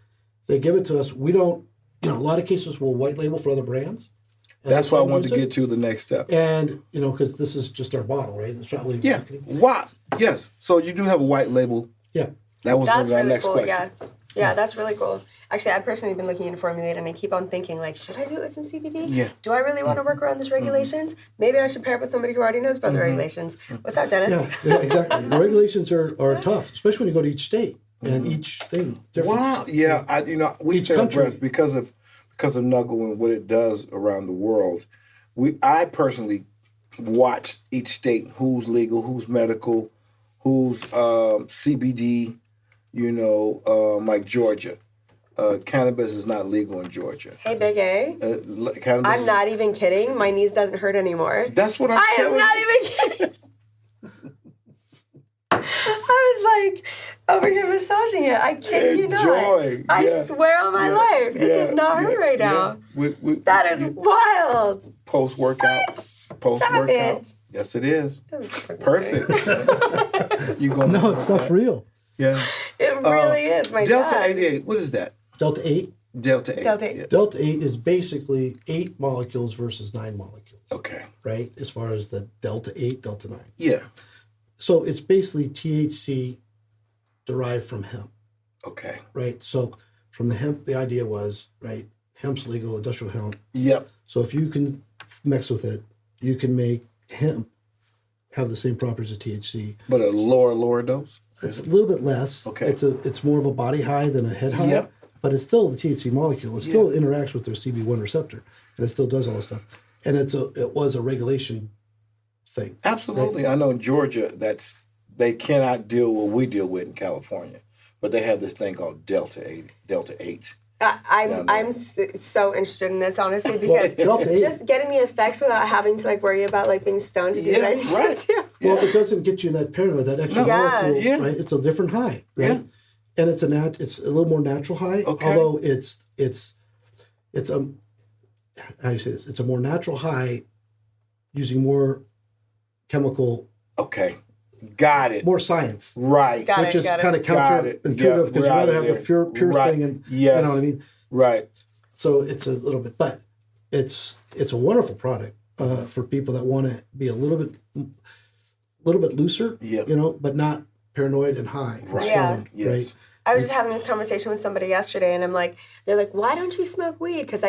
they give it to us. We don't, a lot of cases we'll white label for other brands. and That's they what I can wanted to use it. get to the next step. And because this is just our bottle, right? It's not really Yeah. marketing. What? Yes. So you do have a white label. Yeah. That was That's our really next cool. question. Yeah, that's really cool. Actually, I've personally been looking into formulate, and I keep on thinking, like, should I do it with some CBD? Yeah. Do I really want to work around these regulations? Maybe I should pair up with somebody who already knows about the regulations. What's up, Dennis? Yeah, exactly. The regulations are tough, especially when you go to each state and each thing different. Wow. Yeah. We Each stay country. abreast because of NUGL and what it does around the world. I personally watch each state, who's legal, who's medical, who's CBD. Like Georgia. Cannabis is not legal in Georgia. Hey, Big A. Cannabis I'm not even kidding. My knees doesn't hurt anymore. That's what I'm I am telling not you. even kidding. I was like over here massaging it. I kid you not. Enjoy. I Yeah. swear on my life, it does not hurt right now. That is wild. Post workout. Stop it. Yes, it is. That was so Perfect. You gonna No, it's stuff real. Yeah. It really is. My Delta God. 88. What is that? Delta 8. Delta 8. Delta 8. Yeah. Delta 8 is basically 8 molecules versus 9 molecules, Okay. right? As far as the Delta 8, Delta 9. Yeah. So it's basically THC derived from hemp, Okay. right? So from the hemp, the idea was, right, hemp's legal, industrial hemp. Yep. So if you can mix with it, you can make hemp have the same properties as THC. But a lower dose? It's a little bit less. Okay. It's more of a body high than a head high. Yep. But it's still the THC molecule. It still interacts with their CB1 receptor, and it still does all this stuff. And it was a regulation thing. Absolutely. I know in Georgia they cannot deal with what we deal with in California. But they have this thing called Delta 8. I'm so interested in this, honestly, because Delta 8 just getting the effects without having to worry about being stoned to do what I need to do. Well, it doesn't get you that paranoid, that extra molecule, right? It's a different high, right? Yeah. And it's a little more natural high, Okay. although it's how do you say this? It's a more natural high using more chemical, Okay. Got it. more science, Right. Got which it, is got it. kind of Got it. counterintuitive Yeah, because you we're rather out have of a there. pure Right. thing, and Yes. you know what I mean. Right. So it's a little bit, but it's a wonderful product for people that want to be a little bit looser, Yeah. but not paranoid and high and Yeah. stoned, Yes. right? I was just having this conversation with somebody yesterday, and they're like, why don't you smoke weed? Because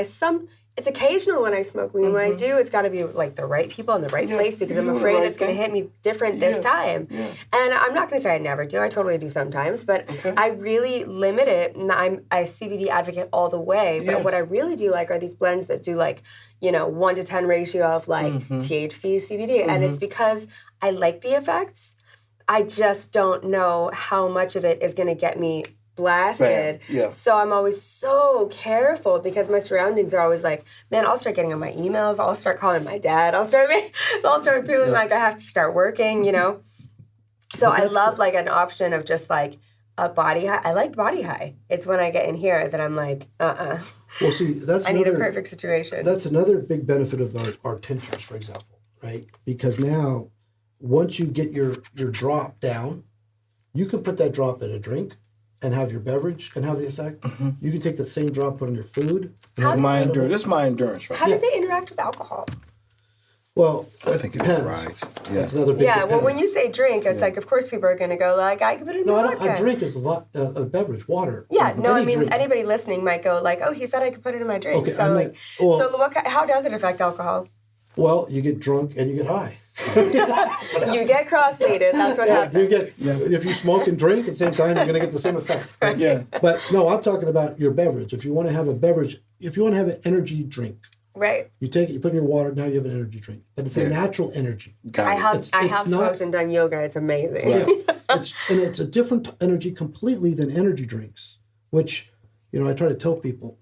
it's occasional when I smoke weed. When I do, it's got to be like the right people in the right place because I'm afraid it's going to hit me different this time. Yeah. And I'm not going to say I never do. I totally do sometimes, but I really limit it. And I'm a CBD advocate all the way. But what I really do like are these blends that do like, 1 to 10 ratio of like THC, CBD. And it's because I like the effects. I just don't know how much of it is going to get me blasted. Yeah. So I'm always so careful because my surroundings are always like, man, I'll start getting on my emails. I'll start calling my dad. I'll start feeling like I have to start working, So I love like an option of just like a body high. I like body high. It's when I get in here that I'm like, Well, see, I need a perfect situation. That's another big benefit of our tinctures, for example, right? Because now, once you get your drop down, you can put that drop in a drink and have your beverage and have the effect. You can take the same drop, put on your food. This is my endurance, right? How does it interact with alcohol? Well, I think it depends. depends. That's another big Yeah, well, when depends. you say drink, it's like, of course, people are going to go like, I can put it in No, my I vodka. drink is a beverage, water. Yeah, no, I mean, drink. anybody listening might go like, oh, he said I could put it in my drink. Okay, So, how does it affect alcohol? Well, you get drunk and you get high. You get cross-faded. That's what happens. If you smoke and drink at the same time, you're going to get the same effect. Right? Yeah. But no, I'm talking about your beverage. If you want to have a beverage, if you want to have an energy drink, Right. you take it, you put in your water, now you have an energy drink. But it's a natural energy. I have It's smoked and done yoga. It's amazing. Yeah. It's a different energy completely than energy drinks, which, I try to tell people,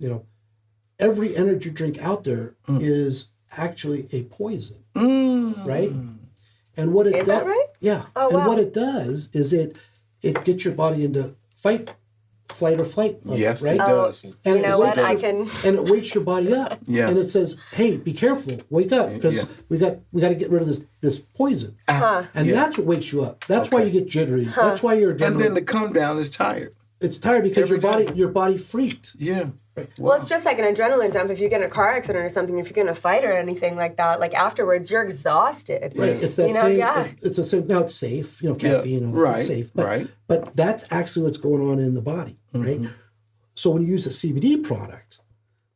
every energy drink out there is actually a poison, right? And what it Is that right? Yeah. Oh, and wow. what it does is it gets your body into flight or flight mode, Yes, right? it does. And You know what? And it wakes your body up. Yeah. And it says, hey, be careful, wake up, because we got to get rid of this poison. And that's what wakes you up. That's why you get jittery. That's why you're And then the come down is tired. It's tired because Every your body freaked. Yeah. Right. Well, it's just like an adrenaline dump. If you get in a car accident or something, if you're going to fight or anything like that, like afterwards, you're exhausted. Right. It's that same. It's the same. Now it's safe. Caffeine and all that is safe. But that's actually what's going on in the body, right? So when you use a CBD product,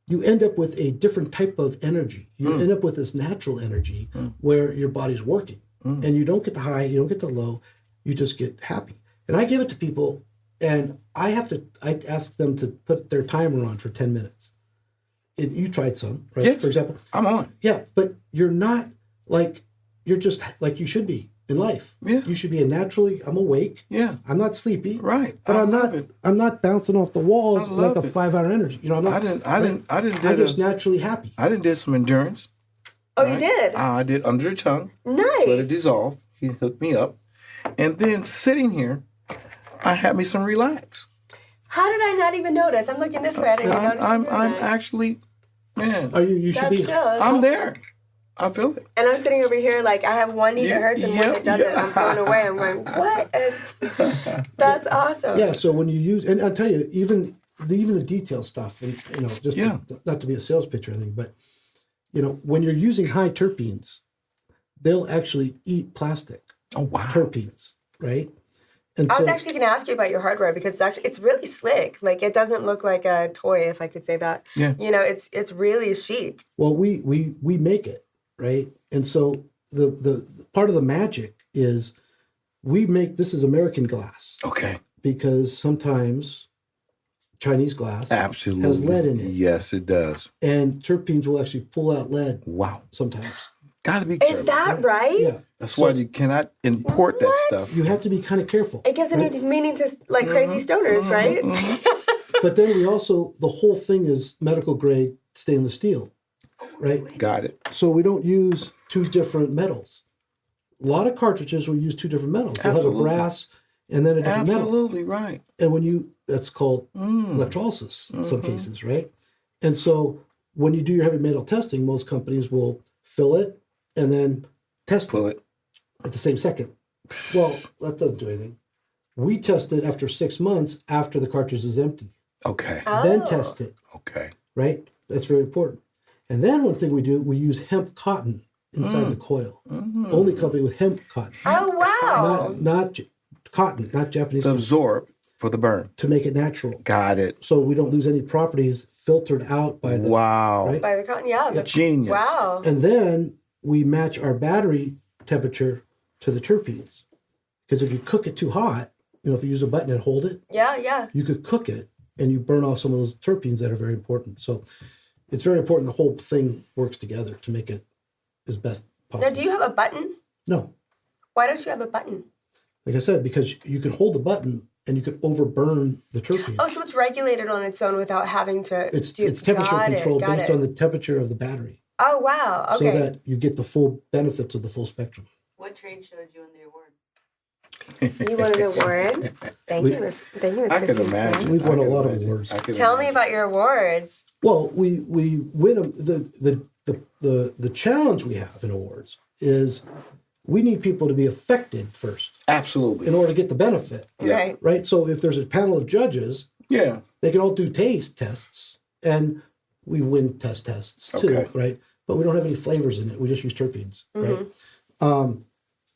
you end up with a different type of energy. You end up with this natural energy where your body's working, and you don't get the high, you don't get the low, you just get happy. And I give it to people, and I ask them to put their timer on for 10 minutes. You tried some, right? Yes. For example, I'm on. Yeah, but you're not you're just like you should be in life. Yeah. You should be I'm awake. Yeah. I'm not sleepy. Right. But I I'm not bouncing off the walls I like love a it. 5-hour energy. I'm just naturally happy. I did some endurance. Oh, you did? I did under the tongue. Nice. Let it dissolve. He hooked me up. And then sitting here, I had me some relax. How did I not even notice? I'm looking this way. I didn't even notice. I'm actually, man. Are you should be. That's chill. I'm there. I feel it. And I'm sitting over here like I have one knee that hurts and one that doesn't. I'm going away. I'm going, what? And that's awesome. Yeah, so when you use, and I'll tell you, even the detail stuff, and just not to be a sales pitch or anything, but when you're using high terpenes, they'll actually eat plastic. Oh wow. Terpenes, right? And I was actually going to ask you about your hardware because it's really slick. Like it doesn't look like a toy, if I could say that. Yeah. It's really chic. Well, we make it, right? And so the part of the magic is this is American glass. Okay. Because sometimes Chinese glass Absolutely has lead in it. Yes, it does. And terpenes will actually pull out lead. Wow. Sometimes. Gotta be careful. Is that right? Yeah. That's why you cannot import that stuff. You have to be kind of careful. It gives a new meaning to like crazy stoners, right? But then the whole thing is medical grade stainless steel, right? Got it. So we don't use two different metals. A lot of cartridges will use two different metals. They'll have a brass and then a different metal. Absolutely right. And that's called electrolysis in some cases, right? And so when you do your heavy metal testing, most companies will fill it and then test it at the same second. Well, that doesn't do anything. We test it after 6 months after the cartridge is empty. Okay. Then test it, Okay. right? That's very important. And then one thing we do, we use hemp cotton inside the coil. Only company with hemp cotton. Oh, wow. Not cotton, not Japanese To cotton, absorb for the burn. to make it natural. Got it. So we don't lose any properties filtered out by the Wow. right? By the cotton, yeah. Genius. Wow. And then we match our battery temperature to the terpenes. Because if you cook it too hot, if you use a button and hold it, Yeah. you could cook it and you burn off some of those terpenes that are very important. So it's very important the whole thing works together to make it as best possible. Now, do you have a button? No. Why don't you have a button? Like I said, because you can hold the button and you could overburn the terpenes. Oh, so it's regulated on its own without having to It's temperature controlled based on the temperature of the battery. Oh, wow. Okay. So that you get the full benefits of the full spectrum. What trade showed you in the award? You won an award? Thank you, Miss I can Christine. imagine. We've won I a can lot of imagine. awards. I can Tell me imagine. about your awards. Well, we win them. The challenge we have in awards is we need people to be affected first Absolutely. in order to get the benefit. Yeah. Right. Right? So if there's a panel of judges, Yeah. they can all do taste tests and we win tests too, Okay. right? But we don't have any flavors in it. We just use terpenes, right?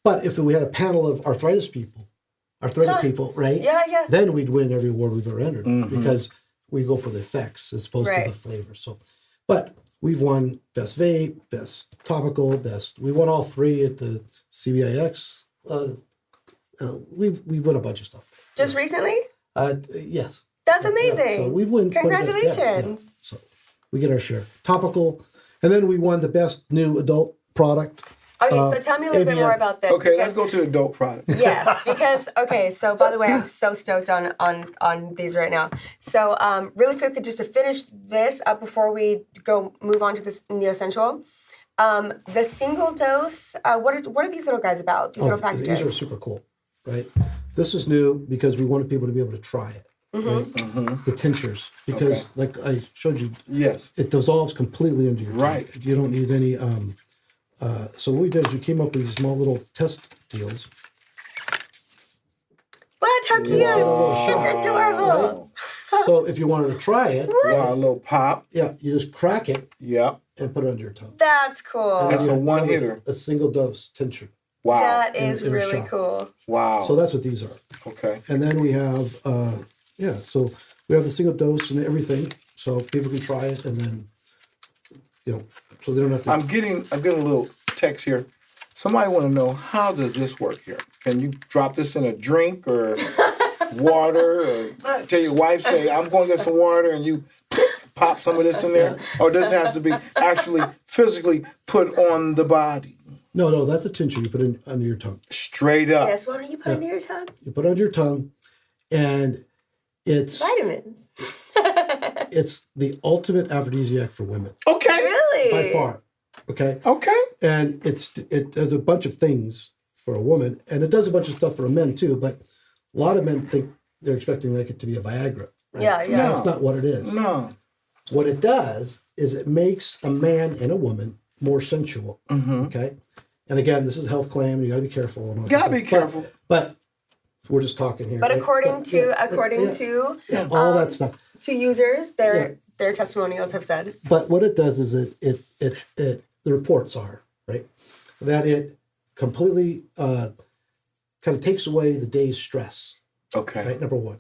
But if we had a panel of arthritic people, right? Yeah. Then we'd win every award we've ever entered because we go for the effects as opposed Right. to the flavors. So, but we've won best vape, best topical, best. We won all three at the CBIX. We've won a bunch of stuff. Just recently? Yes. That's amazing. Yeah, so we've won. quite a bit. Congratulations. So we get our share. Topical, and then we won the best new adult product. Okay, so tell me a little bit ABN. more about this. Okay, let's because- go to the adult product. Yes, because so by the way, I'm so stoked on these right now. So really quickly, just to finish this up before we move on to this neo-sensual. The single dose. What are these little guys about? These little packages. These are super cool, right? This is new because we wanted people to be able to try it. Right? The tinctures, because like I showed you, Yes. it dissolves completely into your tongue. Right. You don't need any. So what we did is we came up with these small little test deals. What? How cute! It's adorable. So if you wanted to try it, Wow, a little pop. yeah, you just crack it Yep. and put it under your tongue. That's cool. That's You a have one a hitter. single dose tincture. Wow. That is in a really shot. cool. Wow. So that's what these are. Okay. And then we have, so we have the single dose and everything, so people can try it, and then, so they don't have to. I'm getting a little text here. Somebody want to know, how does this work here? Can you drop this in a drink or water, or tell your wife, say, I'm going to get some water, and you pop some of this in there? Or does it have to be actually physically put on the body? No, that's a tincture you put in under your tongue. Straight up. Yes. What do you put under your tongue? You put it under your tongue, and it's Vitamins. the ultimate aphrodisiac for women, Okay. Really? by far. Okay? Okay. And it does a bunch of things for a woman, and it does a bunch of stuff for a men too, but a lot of men think they're expecting like it to be a Viagra. Right? Yeah. That's not what it is. No. What it does is it makes a man and a woman more sensual. Okay? And again, this is a health claim. You got to be careful. And all that Gotta stuff. be careful. But we're just talking here. But right? according to all that stuff. to users, their testimonials have said. But what it does is it the reports are right that it completely kind of takes away the day's stress. Okay. Right, number one,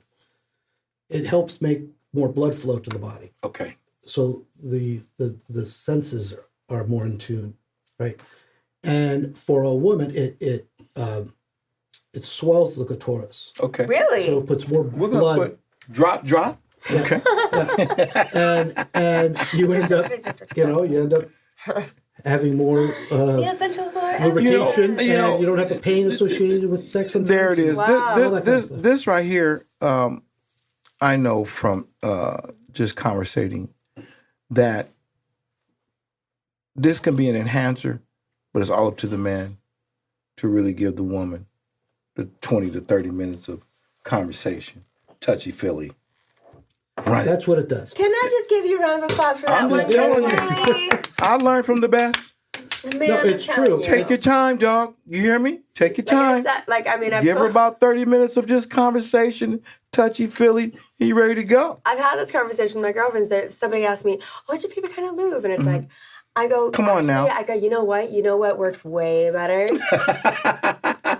it helps make more blood flow to the body, Okay. so the senses are more in tune, right? And for a woman, it swells the clitoris, Okay. Really? so it puts more We're blood. gonna put drop. Okay. and you end up having more the essential for lubrication, You know- and you don't have the pain associated with sex. Sometimes. There it is. Wow. All that kind of This, stuff. this right here, I know from just conversating that this can be an enhancer, but it's all up to the man to really give the woman the 20 to 30 minutes of conversation, touchy-feely. Right. That's what it does. Can I just give you a round of applause for that I'm one? just telling you. Really? I learned from the best. Man, No, I'm it's telling true. you. Take your time, dog. You hear me? Take your time. I've Give her about 30 minutes of just conversation, touchy-feely, and you ready to go. I've had this conversation with my girlfriends. Somebody asked me, "What's your favorite kind of lube?" And it's like, I go, Come on now. I go, you know what? You know what works way better?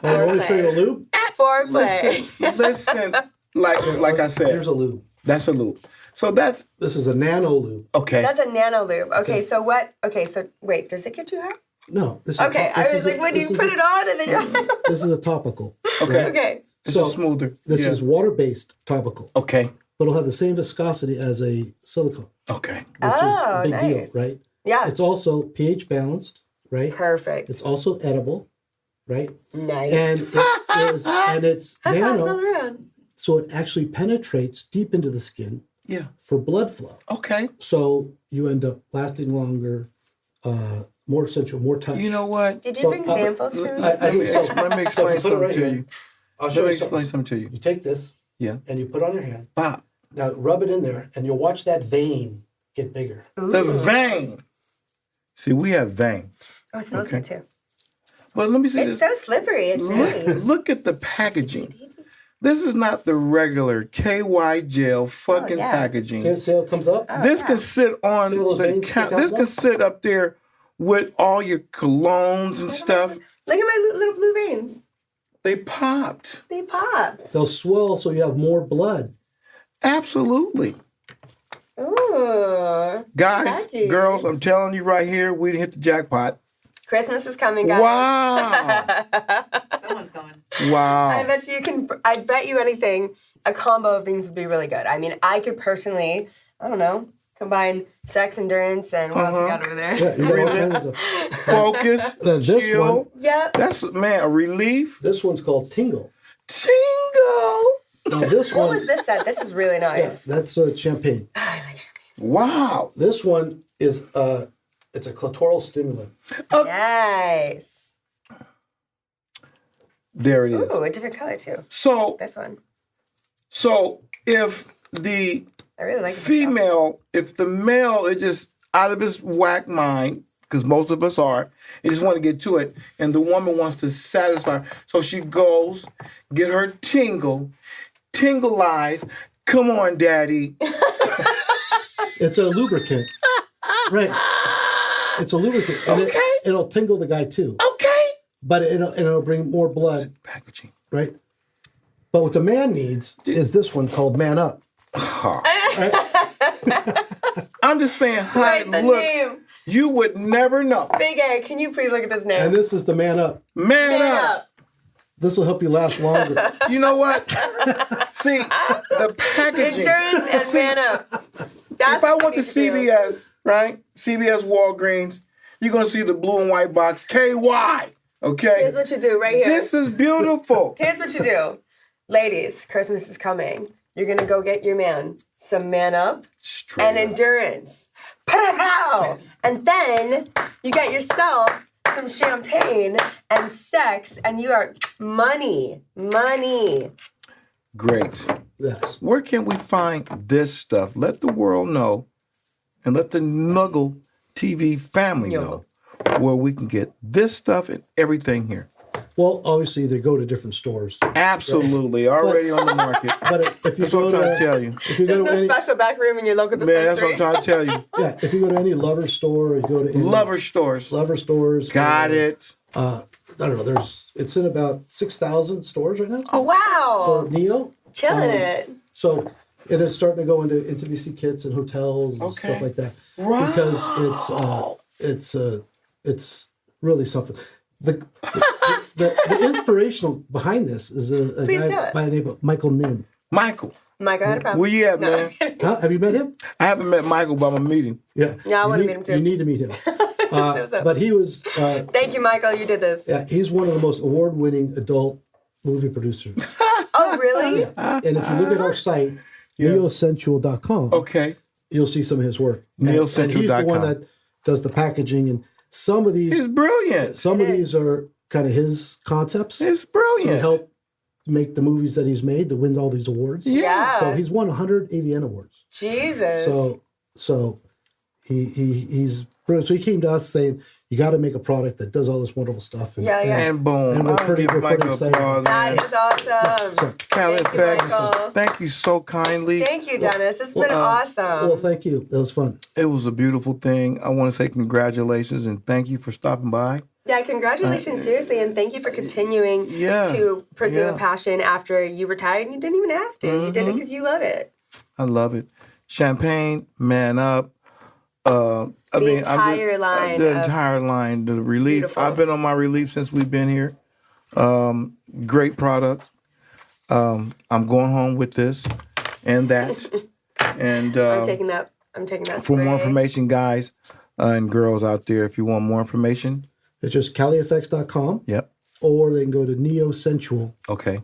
Oh, you want me to show you a lube? Foreplay. Listen, like I said, Here's a lube. that's a lube. So This is a nano lube. okay. That's a nano lube. Okay, so what? Okay, so wait, does it get too hot? No. This Okay, I was like, when do you put it on and then you're... This is a topical. Okay. Okay. It's a smoother. This Yeah. is water-based topical, Okay. but it'll have the same viscosity as a silicone, Okay. which Oh, is a big deal, nice. right? Yeah. It's also pH balanced, right? Perfect. It's also edible, right? Nice. And it's High fives all nano, around. so it actually penetrates deep into the skin Yeah. for blood flow. Okay. So you end up lasting longer, more sensual, more touch. You know what? Did you So, bring samples for me? Let me explain So if you put it something right to here, you. I'll Let show me you something. explain something to you. You take this Yeah. and you put it on your hand. Pop. Now rub it in there, and you'll watch that vein get bigger. The vein. See, we have veins. Oh, it smells Okay. good too. But let me see It's this. so slippery. It's nice. Look at the packaging. This is not the regular KY gel fucking yeah. packaging. See how it comes up? This can sit on See all those the veins stick out this now? can sit up there with all your colognes and stuff. Look at my little blue veins. They popped. They popped. They'll swell so you have more blood. Absolutely. Ooh. Guys, Tacky. girls, I'm telling you right here, we hit the jackpot. Christmas is coming, guys. Wow. Someone's going. I Wow. bet you can. I bet you anything. A combo of things would be really good. I mean, I could personally, I don't know, combine sex endurance and what else you got over there? Yeah, you got all kinds of. Focus. Then this chill. one- Yep. That's, man, a relief. This one's called Tingle. Tingle. Now this What one, was this at? This is really yeah, nice. that's champagne. I like champagne. Wow. This one is it's a clitoral stimulant. Nice. There it is. Ooh, a different color too. So, This one. if the I really like it. female, if the male is just out of his whack mind, because most of us are, and just want to get to it, and the woman wants to satisfy, so she goes, get her tingle-eyes, come on, daddy. It's a lubricant, right? It's a lubricant, and Okay. it'll tingle the guy too, Okay. but it'll bring more blood, Packaging. right? But what the man needs is this one called Man Up. I'm just saying how Write it the looks. name. You would never know. Big A, can you please look at this name? And this is the Man Up. Man up. This will help you last longer. You know what? See, the packaging. Endurance and man up. That's If I what went you to need do. CBS, right? CBS Walgreens, you're going to see the blue and white box, KY. Okay? Here's what you do right here. This is beautiful. Here's what you do. Ladies, Christmas is coming. You're going to go get your man some man up Straight and up. endurance. Pow! And then you get yourself some champagne and sex, and you are money. Money. Great. Yes. Where can we find this stuff? Let the world know and let the NUGL TV family know where we can get this stuff and everything here. Well, obviously they go to different stores, Absolutely. Already on the market. but if you That's what go I'm trying to to tell you. if you There's go no to any special back room in your local Man, that's what dispensary. I'm trying to tell you. yeah, if you go to any lover store, or you go to any Lover stores. lover stores. Got it. I don't know. It's in about 6,000 stores right now. Oh, wow. For Neo. Killing it. So it is starting to go into intimacy kits and hotels and Okay. stuff like that. Wow. Because it's really something. The inspirational behind this is a Please guy tell us. by the name of Michael Nin. Michael. Mike, I had a problem. Where you at, man? Huh? Have you met him? I haven't met Michael, but I'm gonna meet him. Yeah. Yeah, I You wanna need- meet him too. You need to meet him. So. But he was Thank you, Michael. You did this. he's one of the most award-winning adult movie producers. Oh, really? And if you look at our site, neosensual.com, Okay. you'll see some of his work. And he's the Neosensual.com. one that does the packaging, and some of these He's brilliant. are kind of his concepts It's to brilliant. help make the movies that he's made to win all these awards. Yeah. So he's won 100 AVN awards. Jesus. So he's brilliant. So he came to us saying, "You got to make a product that does all this wonderful stuff." And, Yeah, yeah. And boom. And we're I'll pretty- give we're Michael pretty excited. applause, man. That is awesome. So, Thank you, Michael. CalyFx, thank you so kindly. Thank you, Dennis. It's been awesome. well, thank you. That was fun. It was a beautiful thing. I want to say congratulations and thank you for stopping by. Yeah, congratulations, seriously, and thank you for continuing to pursue a passion after you retired and you didn't even have to. You did it because you love it. I love it. Champagne, Man Up. The entire line, the Relief. Beautiful. I've been on my Relief since we've been here. Great product. I'm going home with this and that. And I'm taking that. For more spray. information, guys and girls out there, if you want more information, It's just CalyFx.com. Yep. Or they can go to neosensual.com. Okay.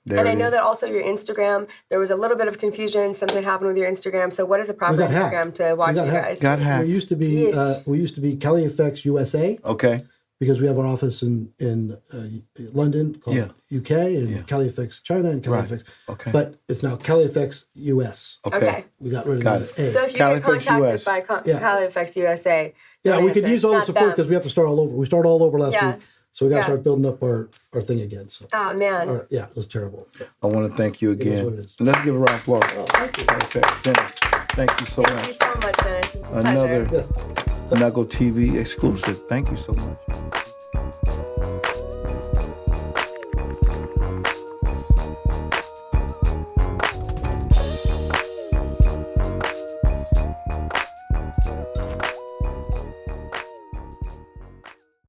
And I know that also your Instagram, there was a little bit of confusion. Something happened with your Instagram. So what is the proper Instagram to watch you guys? Got hacked. We used to be CalyFx USA. Okay. Because we have an office in London called UK and CalyFx China and CalyFx. Right. Okay. But it's now CalyFx US. Okay. We got rid of the A. So if you get contacted by CalyFx USA. we could use all the support because we have to start all over. We started all over last week. So we got to start building up our thing again. So. Oh, man. It was terrible. I want to thank you again. It is what it is. Let's give a round of applause. Oh, thank you. Okay, Dennis. Thank you so much. Thank you so much, Dennis. It's a Another pleasure. NUGL TV exclusive. Thank you so much.